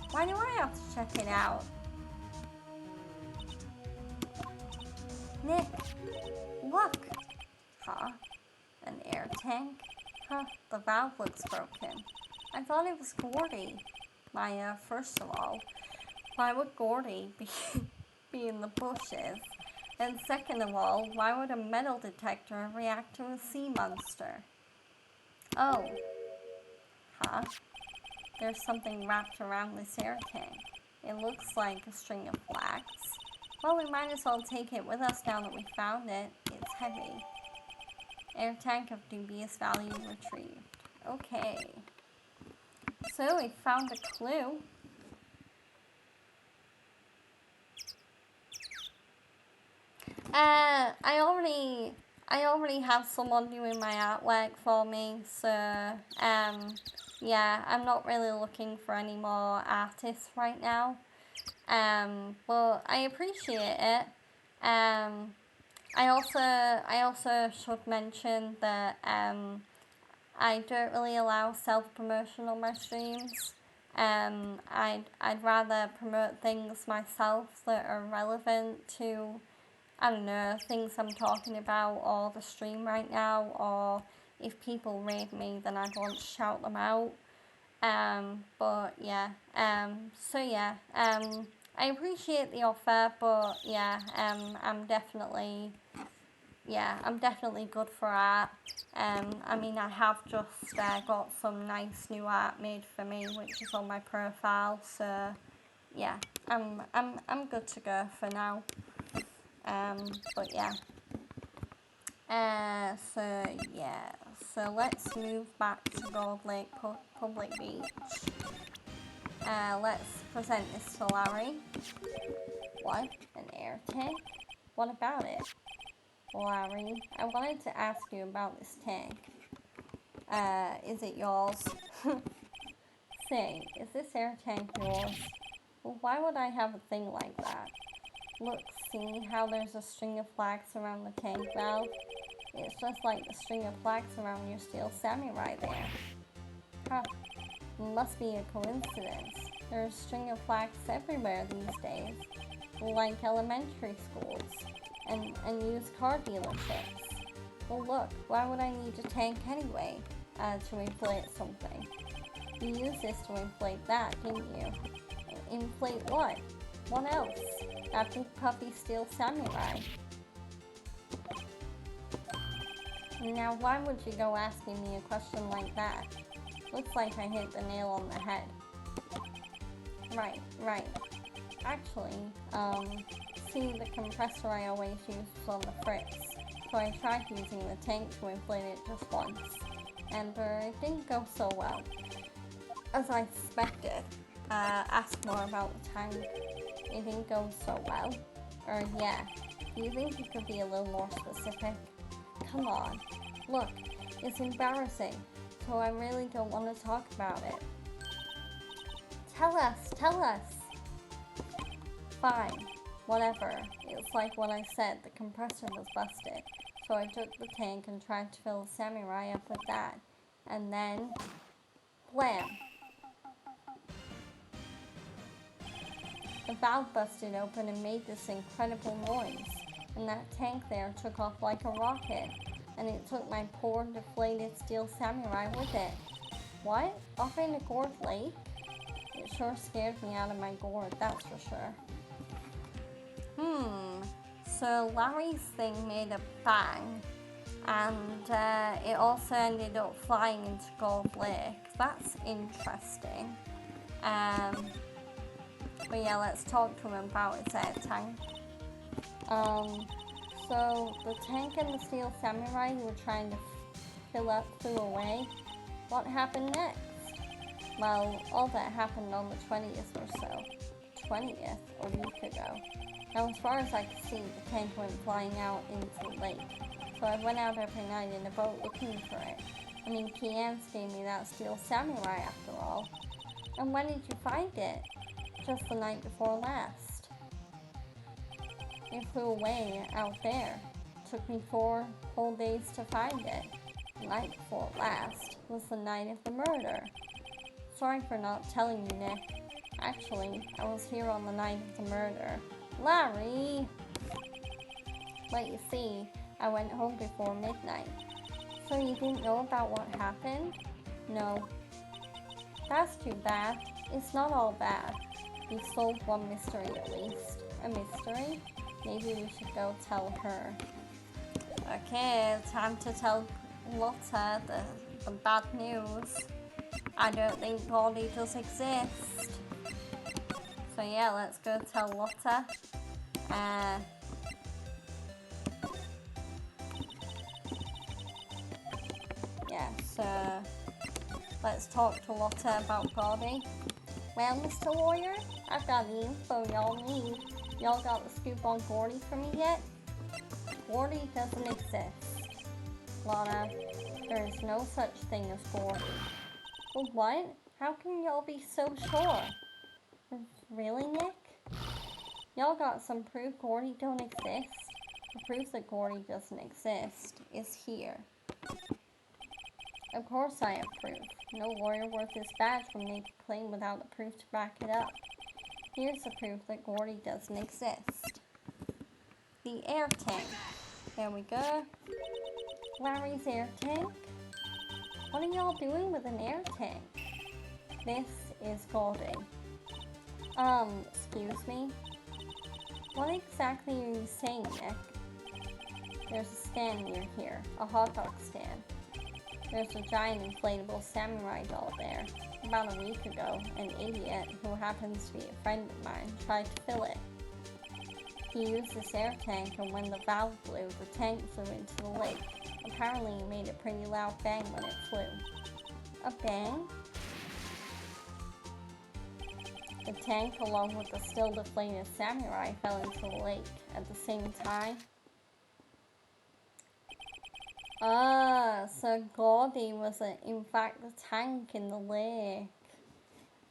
Why do I have to check it out? Nick, look. Huh? An air tank? Huh, the valve looks broken. I thought it was Gordy. Maya, first of all, why would Gordy be in the bushes? And second of all, why would a metal detector react to a sea monster? Oh. Huh? There's something wrapped around this air tank. It looks like a string of flags. Well, we might as well take it with us now that we found it. It's heavy. Air tank of dubious value retrieved. Okay. So we found a clue. I already have someone doing my artwork for me, so yeah, I'm not really looking for any more artists right now. But I appreciate it. I also should mention that I don't really allow self-promotion on my streams. I'd rather promote things myself that are relevant to, I don't know, things I'm talking about or the stream right now, or if people raid me, then I'd want to shout them out. But yeah, so yeah, I appreciate the offer, but yeah, I'm definitely good for art. I mean, I have just got some nice new art made for me, which is on my profile. So yeah, I'm good to go for now. But yeah. So let's move back to Gold Lake Public Beach. Let's present this to Larry. What? An air tank? What about it? Larry, I wanted to ask you about this tank. Is it yours? Say, is this air tank yours? Well, why would I have a thing like that? Look, see how there's a string of flags around the tank valve? It's just like the string of flags around your steel samurai there. Huh. Must be a coincidence. There's a string of flags everywhere these days, like elementary schools and used car dealerships. Well, look, why would I need a tank anyway? To inflate something. You used this to inflate that, didn't you? Inflate what? What else? That big puffy steel samurai. Now, why would you go asking me a question like that? Looks like I hit the nail on the head. Right. Actually, see, the compressor I always use was on the Fritz, so I tried using the tank to inflate it just once, and it didn't go so well. As I suspected. Ask more about the tank. It didn't go so well. Or yeah, do you think you could be a little more specific? Come on. Look, it's embarrassing, so I really don't want to talk about it. Tell us! Fine, whatever. It's like what I said, the compressor was busted, So I took the tank and tried to fill the samurai up with that. And then, blam! The valve busted open and made this incredible noise. And that tank there took off like a rocket. And it took my poor deflated steel samurai with it. What? Off in a gourd lake? It sure scared me out of my gourd, that's for sure. So Larry's thing made a bang, and it also ended up flying into Gold Lake. That's interesting. But yeah, let's talk to him about his air tank. So the tank and the steel samurai you were trying to fill up flew away. What happened next? Well, all that happened on the 20th or so. 20th, a week ago. Now, as far as I could see, the tank went flying out into the lake. So I went out every night in a boat looking for it. I mean, Kians gave me that steel samurai after all. And when did you find it? Just the night before last. It flew away out there. Took me 4 whole days to find it. The night before last was the night of the murder. Sorry for not telling you, Nick. Actually, I was here on the night of the murder. Larry! But you see, I went home before midnight. So you didn't know about what happened? No. That's too bad. It's not all bad. We solved one mystery at least. A mystery? Maybe we should go tell her. Okay, time to tell Lotta the bad news. I don't think Goldie does exist. So yeah, let's go tell Lotta. Let's talk to Lotta about Goldie. Well, Mr. Lawyer, I've got the info y'all need. Y'all got the scoop on Gordy for me yet? Gordy doesn't exist. Lotta, there is no such thing as Gordy. Well, what? How can y'all be so sure? Really, Nick? Y'all got some proof Gordy don't exist? The proof that Gordy doesn't exist is here. Of course I have proof. No lawyer worth his badge would make a claim without the proof to back it up. Here's the proof that Gordy doesn't exist. The air tank. There we go. Larry's air tank? What are y'all doing with an air tank? This is Goldie. Excuse me? What exactly are you saying, Nick? There's a stand near here, a hot dog stand. There's a giant inflatable samurai doll there. About a week ago, an idiot who happens to be a friend of mine tried to fill it. He used this air tank, and when the valve blew, the tank flew into the lake. Apparently it made a pretty loud bang when it flew. A bang? The tank, along with the still deflated samurai, fell into the lake at the same time. So Goldie was in fact the tank in the lake.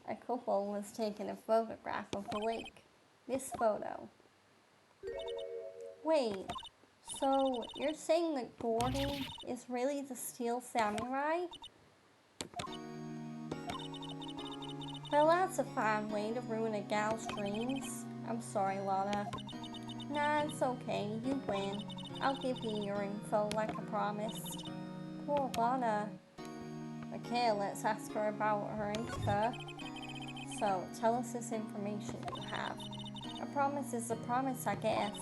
A couple was taking a photograph of the lake. This photo. Wait, so you're saying that Goldie is really the steel samurai? Well, that's a fine way to ruin a gal's dreams. I'm sorry, Lotta. Nah, it's okay. You win. I'll give you your info like I promised. Poor Lotta. Okay, let's ask her about her info. So, tell us this information you have. A promise is a promise, I guess.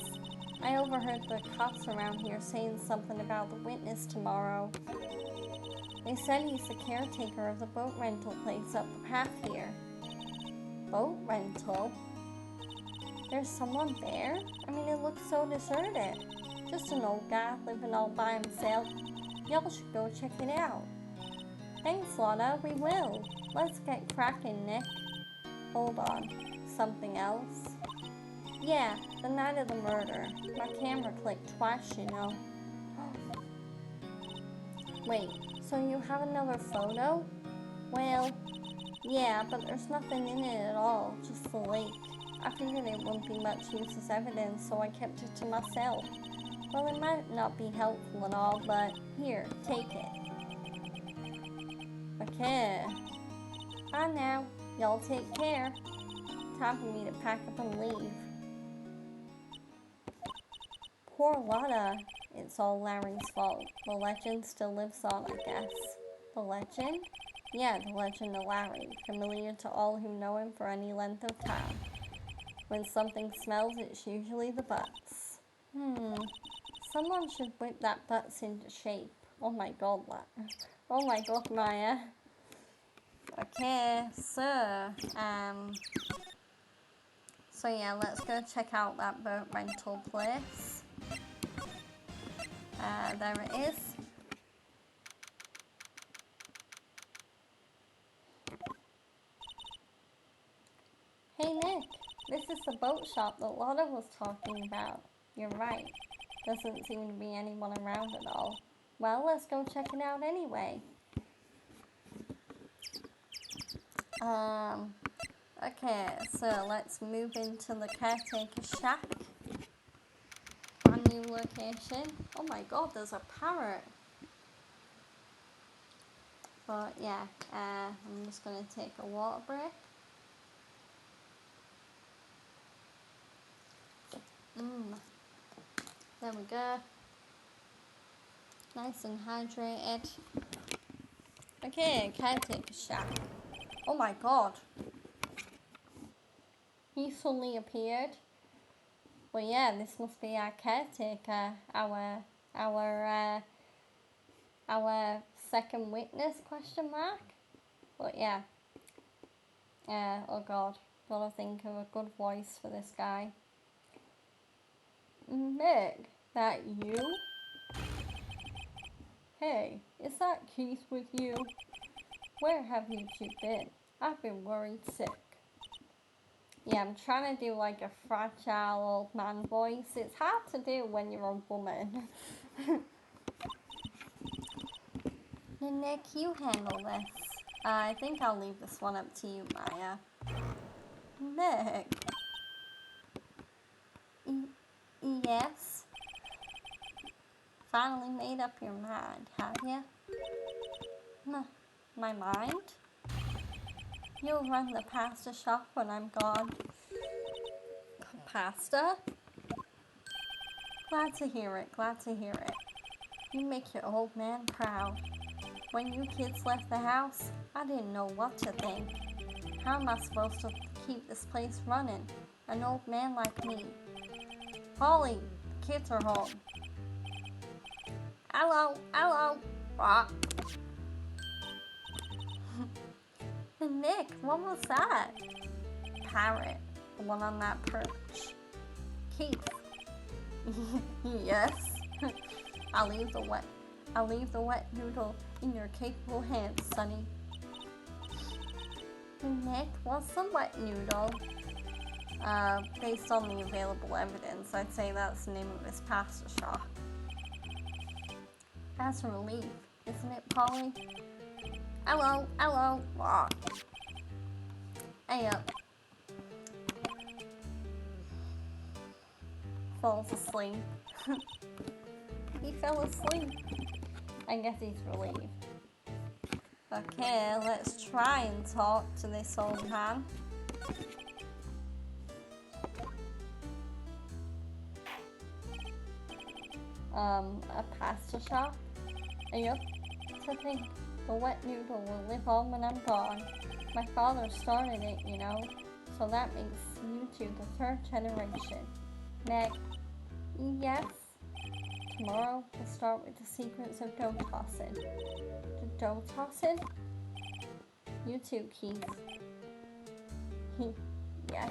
I overheard the cops around here saying something about the witness tomorrow. They said he's the caretaker of the boat rental place up the path here. Boat rental? There's someone there? I mean, it looks so deserted. Just an old guy living all by himself. Y'all should go check it out. Thanks, Lotta, we will. Let's get cracking, Nick. Hold on. Something else? Yeah, the night of the murder. My camera clicked twice, you know. Wait, so you have another photo? Well, yeah, but there's nothing in it at all, just the lake. I figured it wouldn't be much use as evidence, so I kept it to myself. Well, it might not be helpful at all, but here, take it. Okay. Bye now. Y'all take care. Time for me to pack up and leave. Poor Lotta. It's all Larry's fault. The legend still lives on, I guess. The legend? Yeah, the legend of Larry. Familiar to all who know him for any length of time. When something smells, it's usually the butts. Someone should whip that butts into shape. Oh my god, oh my god, Maya. Okay, so yeah, let's go check out that boat rental place. There it is. Hey Nick, this is the boat shop that Lotta was talking about. You're right. Doesn't seem to be anyone around at all. Well, let's go check it out anyway. Okay, so let's move into the caretaker shack. Our new location. Oh my god, there's a parrot. But yeah, I'm just gonna take a water break. There we go. Nice and hydrated. Okay, caretaker shack. Oh my god. He suddenly appeared. Well, yeah, this must be our caretaker, our second witness, question mark? But yeah. Oh god, gotta think of a good voice for this guy. Meg, that you? Hey, is that Keith with you? Where have you two been? I've been worried sick. Yeah, I'm trying to do like a fragile old man voice. It's hard to do when you're a woman. Nick, you handle this. I think I'll leave this one up to you, Maya. Nick. Yes? Finally made up your mind, have you? My mind? You'll run the pasta shop when I'm gone. Pasta? Glad to hear it, glad to hear it. You make your old man proud. When you kids left the house, I didn't know what to think. How am I supposed to keep this place running? An old man like me. Holly, the kids are home. Hello, hello. Ah. Nick, what was that? Parrot, the one on that perch. Keith. Yes. I'll leave the wet noodle in your capable hands, Sonny. Nick, what's the wet noodle? Based on the available evidence, I'd say that's the name of his pasta shop. That's a relief, isn't it, Polly? Hello, hello. Ah. Hey up. Falls asleep. He fell asleep. I guess he's relieved. Okay, let's try and talk to this old man. A pasta shop? Yep. To think the wet noodle will live on when I'm gone. My father started it, you know, so that makes you two the third generation. Meg, yes? Tomorrow we'll start with the secrets of dough tossing. The dough tossing? You too, Keith. Yes.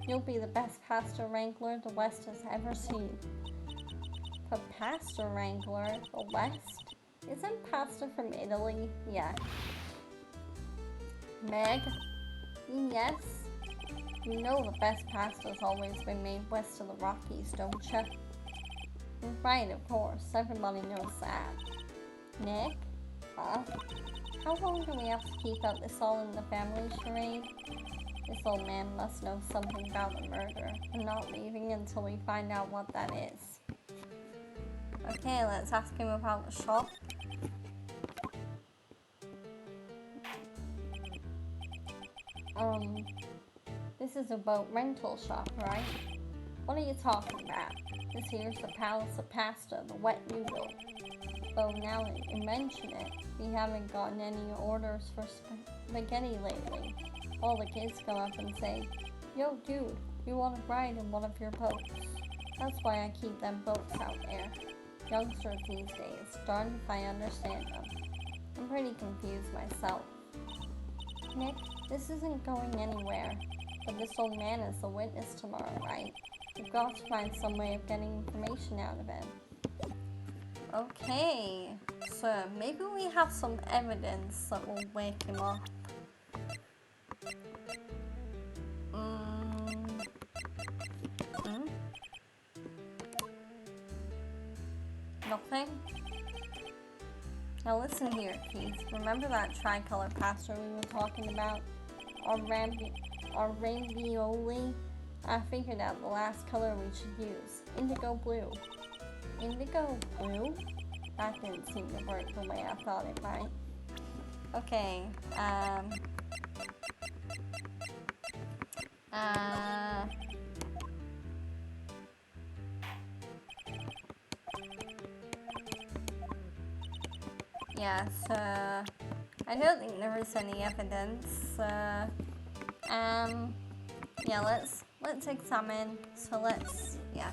You'll be the best pasta wrangler the West has ever seen. The pasta wrangler? The West? Isn't pasta from Italy? Yeah. Meg? Yes? You know the best pasta's always been made west of the Rockies, don't you? Right, of course. Everybody knows that. Nick? Huh? How long do we have to keep up this all in the family charade? This old man must know something about the murder. I'm not leaving until we find out what that is. Okay, let's ask him about the shop. This is a boat rental shop, right? What are you talking about? This here's the Palace of Pasta, the wet noodle. Oh, now that you mention it, we haven't gotten any orders for spaghetti lately. All the kids go up and say, "Yo, dude, you want to ride in one of your boats?" That's why I keep them boats out there. Youngsters these days, darned if I understand them. I'm pretty confused myself. Nick, this isn't going anywhere. But this old man is the witness tomorrow, right? We've got to find some way of getting information out of him. Okay, so maybe we have some evidence that will wake him up. Nothing? Now listen here, Keith. Remember that tricolor pasta we were talking about? Our ravioli? I figured out the last color we should use. Indigo blue. Indigo blue? That didn't seem to work the way I thought it might. Okay, yes, I don't think there is any evidence, yeah, let's examine, so yeah.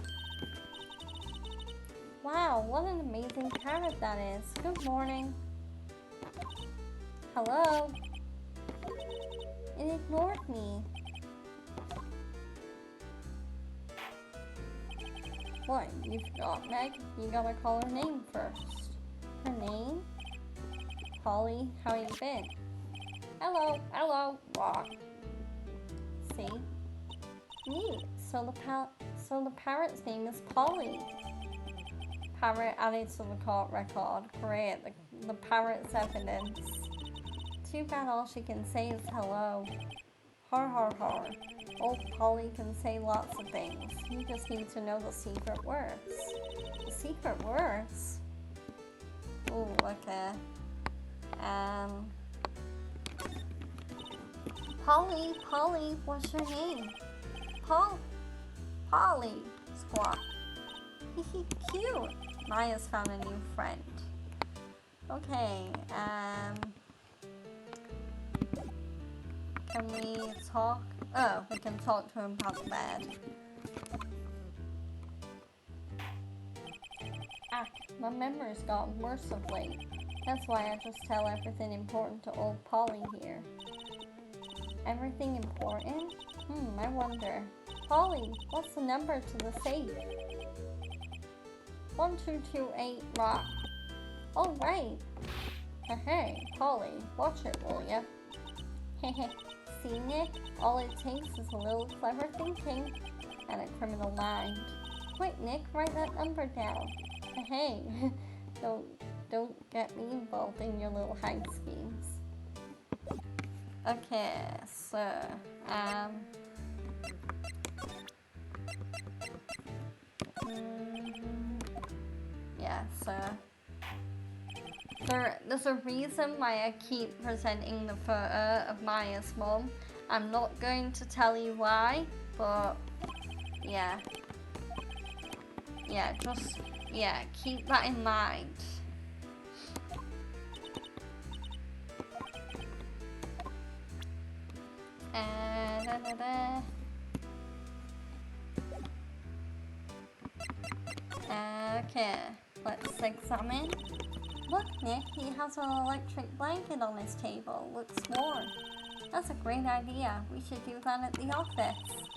Wow, what an amazing parrot that is. Good morning. Hello? It ignored me. What, you forgot, Meg? You gotta call her name first. Her name? Polly, how you been? Hello, what? See? Neat, so the parrot's name is Polly. Parrot added to the court record. Great, the parrot's evidence. Too bad all she can say is hello. Har har har. Old Polly can say lots of things. You just need to know the secret words. The secret words? Ooh, okay. Polly, what's your name? Polly, squawk. Cute. Maya's found a new friend. Okay, can we talk? Oh, we can talk to him about the bed. My memory's gotten worse of late. That's why I just tell everything important to old Polly here. Everything important? I wonder. Polly, what's the number to the safe? 1228 rock. Oh, right. Hey, Polly, watch it, will ya? Hehe. See, Nick? All it takes is a little clever thinking and a criminal mind. Quick, Nick, write that number down. Hey, don't get me involved in your little hide schemes. Okay, so, yeah, so there's a reason why I keep presenting the photo of Maya's mom. I'm not going to tell you why, but yeah, just keep that in mind. Okay, let's examine. Look, Nick, he has an electric blanket on his table. Looks warm. That's a great idea. We should do that at the office.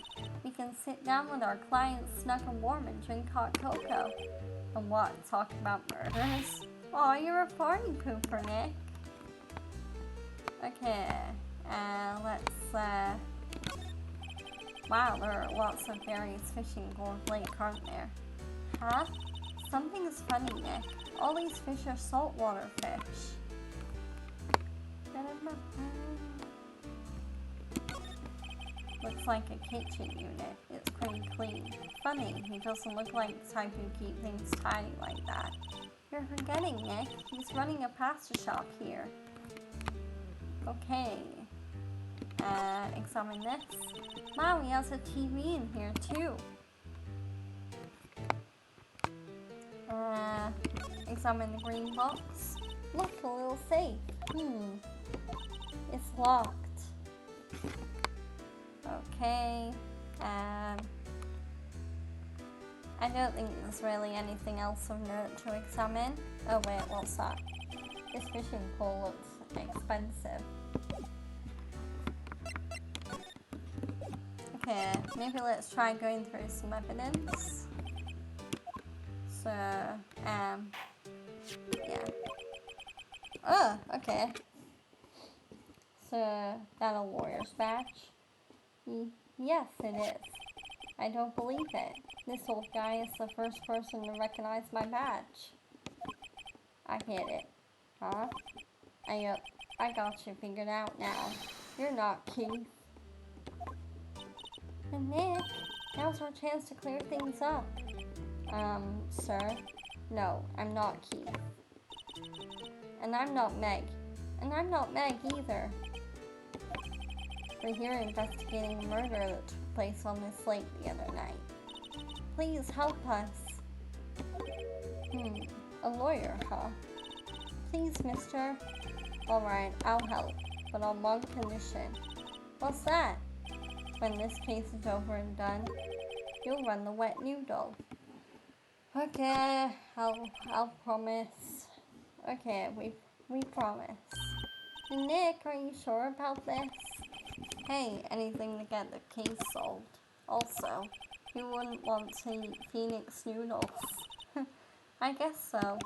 We can sit down with our clients snug and warm and drink hot cocoa. And what? Talk about murders? Aw, you're a party pooper, Nick. Okay, let's, wow, there are lots of various fish in Gold Lake, aren't there? Huh? Something's funny, Nick. All these fish are saltwater fish. Looks like a kitchen unit. It's pretty clean. Funny, he doesn't look like the type who keep things tidy like that. You're forgetting, Nick. He's running a pasta shop here. Okay. Examine this. Wow, he has a TV in here too. Examine the green box. Look, a little safe. It's locked. Okay. I don't think there's really anything else of note to examine. Oh wait, what's that? This fishing pole looks expensive. Okay, maybe let's try going through some evidence. So, yeah. Oh, okay. So, that a lawyer's badge? Yes, it is. I don't believe it. This old guy is the first person to recognize my badge. I get it. Huh? I got you figured out now. You're not Keith. And Nick, now's our chance to clear things up. Sir? No, I'm not Keith. And I'm not Meg. And I'm not Meg either. We're here investigating a murder that took place on this lake the other night. Please help us. A lawyer, huh? Please, mister. Alright, I'll help, but on one condition. What's that? When this case is over and done, you'll run the wet noodle. Okay, I'll promise. Okay, we promise. Nick, are you sure about this? Hey, anything to get the case solved. Also, who wouldn't want to eat Phoenix noodles? I guess so.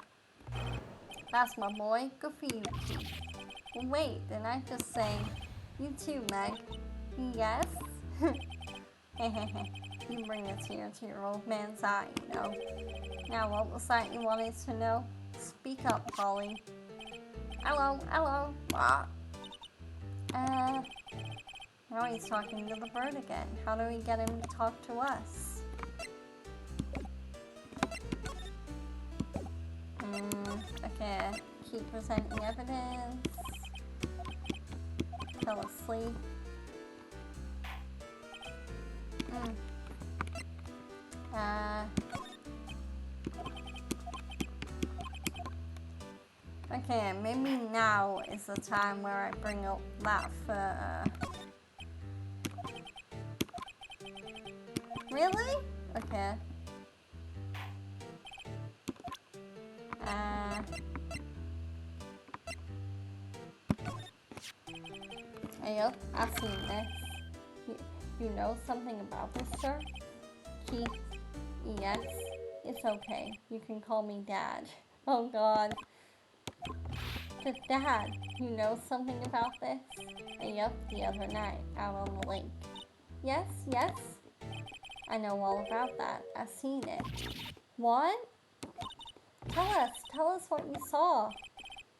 That's my boy. Good for you, Keith. Well, wait, didn't I just say, you too, Meg? Yes? You bring a tear to your old man's eye, you know. Now, what was that you wanted to know? Speak up, Polly. Hello. What? Now he's talking to the bird again. How do we get him to talk to us? Okay. Keep presenting evidence. Fell asleep. Okay, maybe now is the time where I bring up that for... Really? Okay. Yep, I've seen this. You know something about this, sir? Keith? Yes. It's okay. You can call me Dad. Oh, God. But Dad, you know something about this? Yep, the other night, out on the lake. Yes. I know all about that. I've seen it. What? Tell us what you saw.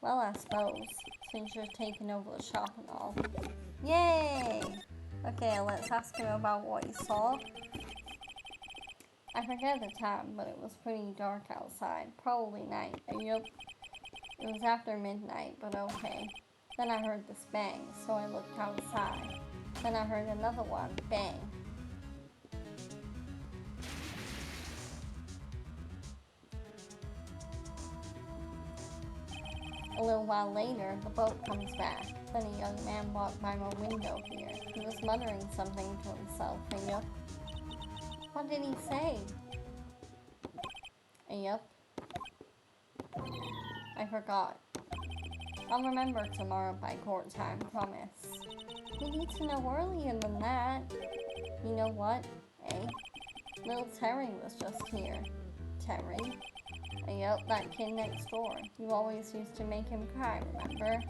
Well, I suppose, since you're taking over the shop and all. Yay! Okay, let's ask him about what he saw. I forget the time, but it was pretty dark outside. Probably night. Yep. It was after midnight, but okay. Then I heard this bang, so I looked outside. Then I heard another one, bang. A little while later, the boat comes back. Then a young man walked by my window here. He was muttering something to himself. Yep. What did he say? Yep. I forgot. I'll remember tomorrow by court time, promise. You need to know earlier than that. You know what, eh? Little Terry was just here. Terry? Yep, that kid next door. You always used to make him cry, remember?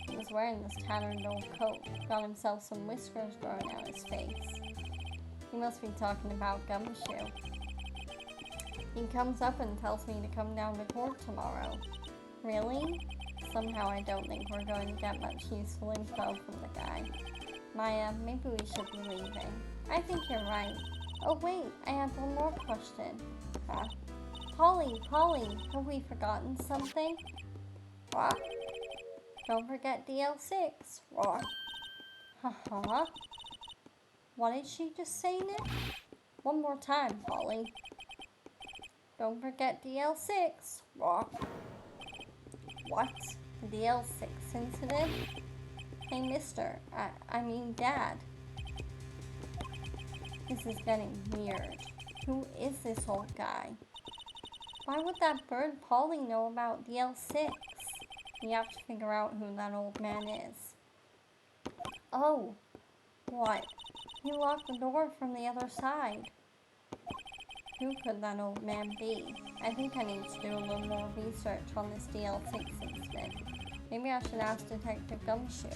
He was wearing this tattered old coat. Got himself some whiskers growing out his face. He must be talking about Gumshoe. He comes up and tells me to come down to court tomorrow. Really? Somehow I don't think we're going to get much useful info from the guy. Maya, maybe we should be leaving. I think you're right. Oh wait, I have one more question. Polly, have we forgotten something? What? Don't forget DL6. What? Haha. What did she just say, Nick? One more time, Polly. Don't forget DL6. What? What? The DL6 incident? Hey, mister. I mean, Dad. This is getting weird. Who is this old guy? Why would that bird Polly know about DL6? We have to figure out who that old man is. Oh, what? He locked the door from the other side. Who could that old man be? I think I need to do a little more research on this DL6 incident. Maybe I should ask Detective Gumshoe.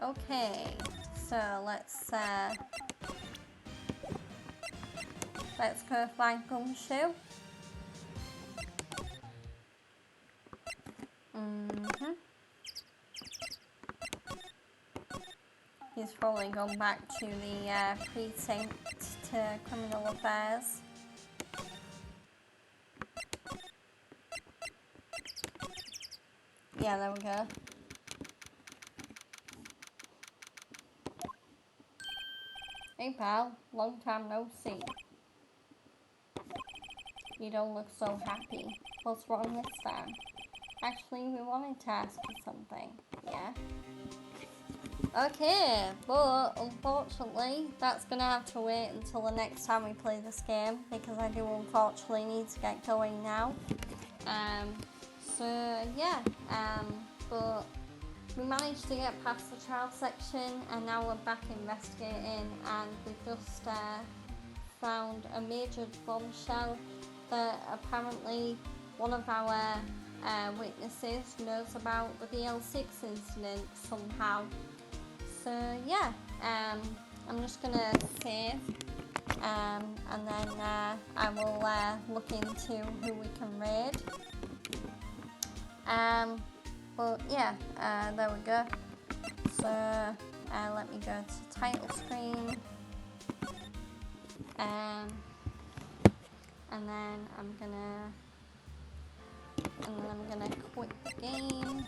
Okay, so let's go find Gumshoe. He's probably gone back to the precinct to criminal affairs. Yeah, there we go. Hey pal, long time no see. You don't look so happy. What's wrong this time? Actually, we wanted to ask you something. Yeah? Okay, but unfortunately, that's gonna have to wait until the next time we play this game because I do unfortunately need to get going now. But we managed to get past the trial section and now we're back investigating, and we've just found a major bombshell that apparently one of our witnesses knows about the DL6 incident somehow. So yeah, I'm just gonna save, and then I will look into who we can raid. But yeah, there we go. So let me go to title screen, and then I'm gonna quit the game.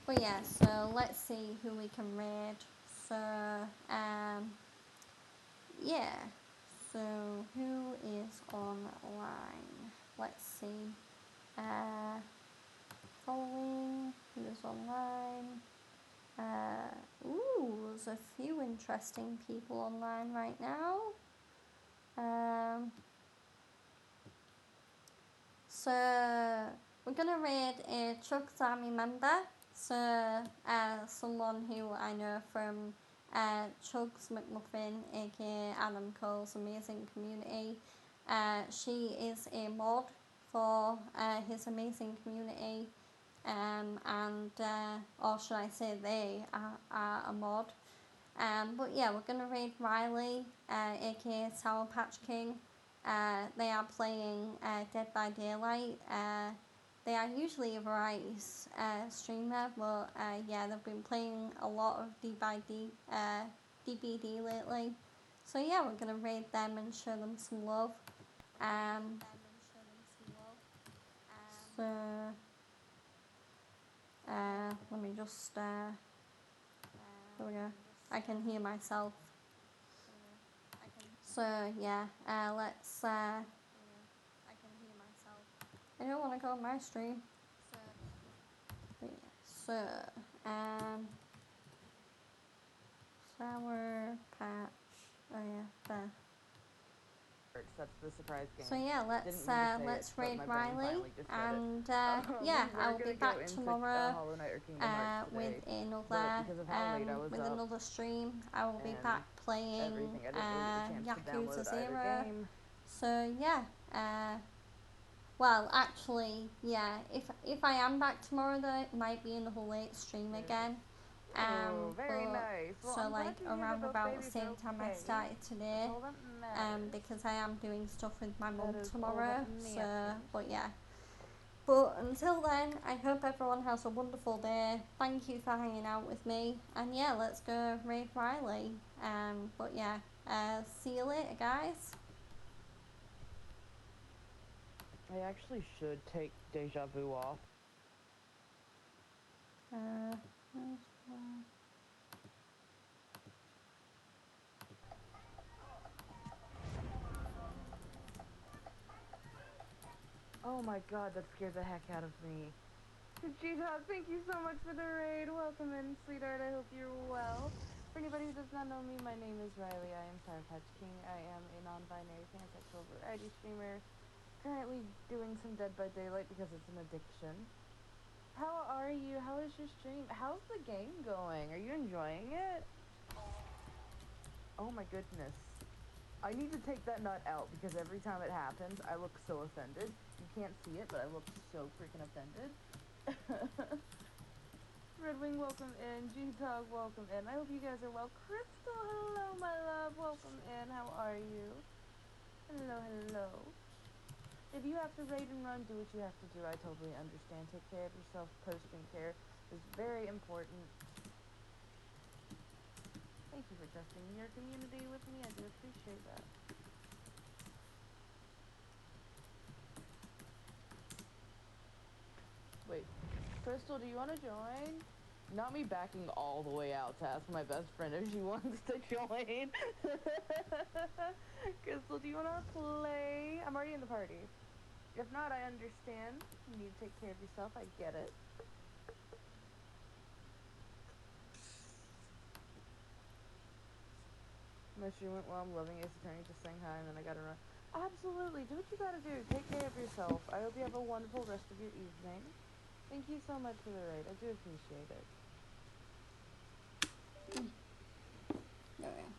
But yeah, so let's see who we can raid. So, yeah. So, who is online? Let's see. Following, who's online? There's a few interesting people online right now. So, we're gonna raid a Chuck's Army member. So, someone who I know from Chugs McMuffin, aka Adam Cole's Amazing Community. She is a mod for his amazing community, or should I say they are a mod. But yeah, we're gonna raid Riley, aka Sour Patch King. They are playing Dead by Daylight. They are usually a variety streamer, but yeah, they've been playing a lot of DBD lately. So yeah, we're gonna raid them and show them some love. So let me just there we go. I can hear myself. So yeah, let's I don't want to go on my stream. So, Sour Patch. Oh yeah, there. That's the surprise game. So yeah, let's raid Riley, and yeah, I'll be back tomorrow with another stream. I will be back playing Yakuza 0. So yeah, well, actually, yeah. If I am back tomorrow, though, it might be another late stream again. Very nice. Well, so like around about the same time I started today, because I am doing stuff with my mum tomorrow. So, but yeah. But until then, I hope everyone has a wonderful day. Thank you for hanging out with me. And yeah, let's go raid Riley. But yeah, see you later, guys. I actually should take Deja Vu off. Uh, Oh my god, that scared the heck out of me. G-Top, thank you so much for the raid. Welcome in, sweetheart. I hope you're well. For anybody who does not know me, my name is Riley. I am Sour Patch King. I am a non-binary pansexual variety streamer. Currently doing some Dead by Daylight because it's an addiction. How are you? How is your stream? How's the game going? Are you enjoying it? Oh my goodness. I need to take that nut out because every time it happens, I look so offended. You can't see it, but I look so freaking offended. Red Wing, welcome in. G-Dog, welcome in. I hope you guys are well. Crystal, hello, my love. Welcome in. How are you? Hello, hello. If you have to raid and run, do what you have to do. I totally understand. Take care of yourself. Post-stream care is very important. Thank you for trusting your community with me. I do appreciate that. Wait, Crystal, do you want to join? Not me backing all the way out to ask my best friend if she wants to join. Crystal, do you want to play? I'm already in the party. If not, I understand. You need to take care of yourself. I get it. My stream went well. I'm loving Ace Attorney. Just saying hi, and then I gotta run. Absolutely. Do what you gotta do. Take care of yourself. I hope you have a wonderful rest of your evening. Thank you so much for the raid. I do appreciate it. there we are.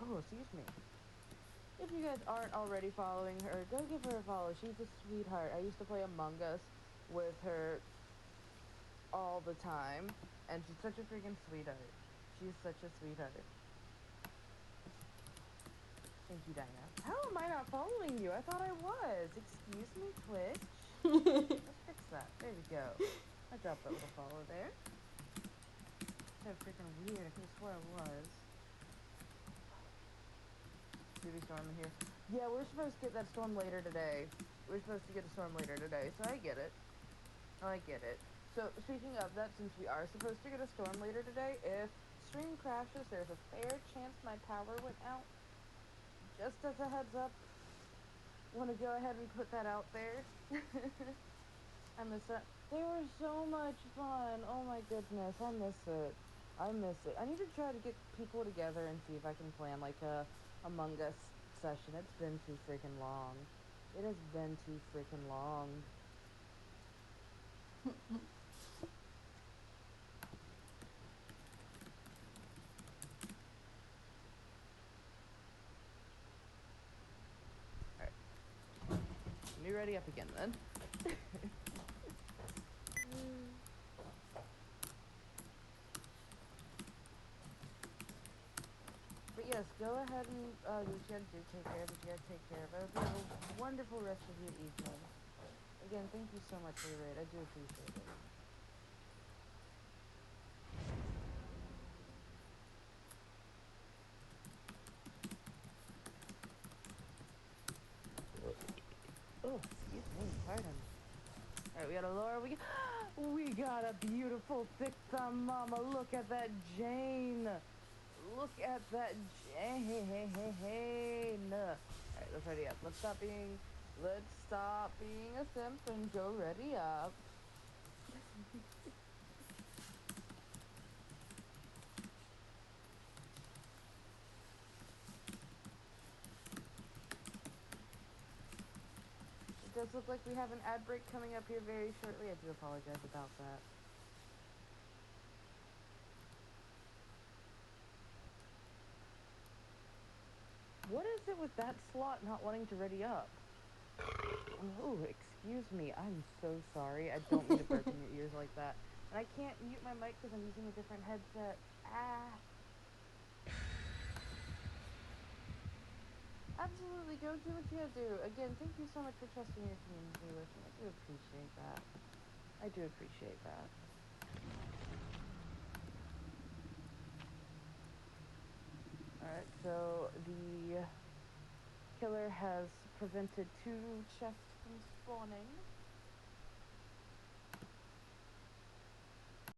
Oh, excuse me. If you guys aren't already following her, go give her a follow. She's a sweetheart. I used to play Among Us with her all the time, and she's such a freaking sweetheart. She's such a sweetheart. Thank you, Dinah. How am I not following you? I thought I was. Excuse me, Twitch. Let's fix that. There we go. I dropped that little follow there. So freaking weird. I could have swore I was. Maybe storm in here. Yeah, we're supposed to get that storm later today. We're supposed to get a storm later today, so I get it. I get it. So, speaking of that, since we are supposed to get a storm later today, if stream crashes, there's a fair chance my power went out. Just as a heads up, want to go ahead and put that out there. I miss that. They were so much fun. Oh my goodness, I miss it. I miss it. I need to try to get people together and see if I can plan like a Among Us session. It's been too freaking long. It has been too freaking long. Alright. Let me ready up again then. But yes, go ahead and do what you gotta do. Take care of what you gotta take care of. I hope you have a wonderful rest of your evening. Again, thank you so much for the raid. I do appreciate it. Oh, excuse me, pardon. Alright, we got a Laura, we got a beautiful six-thumb mama. Look at that Jane. Look at that Jane. Alright, let's ready up. Let's stop being a simp and go ready up. It does look like we have an ad break coming up here very shortly. I do apologize about that. What is it with that slot not wanting to ready up? Oh, excuse me. I'm so sorry. I don't mean to burp in your ears like that. And I can't mute my mic because I'm using a different headset. Ah. absolutely. Go do what you have to do. Again, thank you so much for trusting your community with me. I do appreciate that. I do appreciate that. Alright, so the killer has prevented 2 chests from spawning.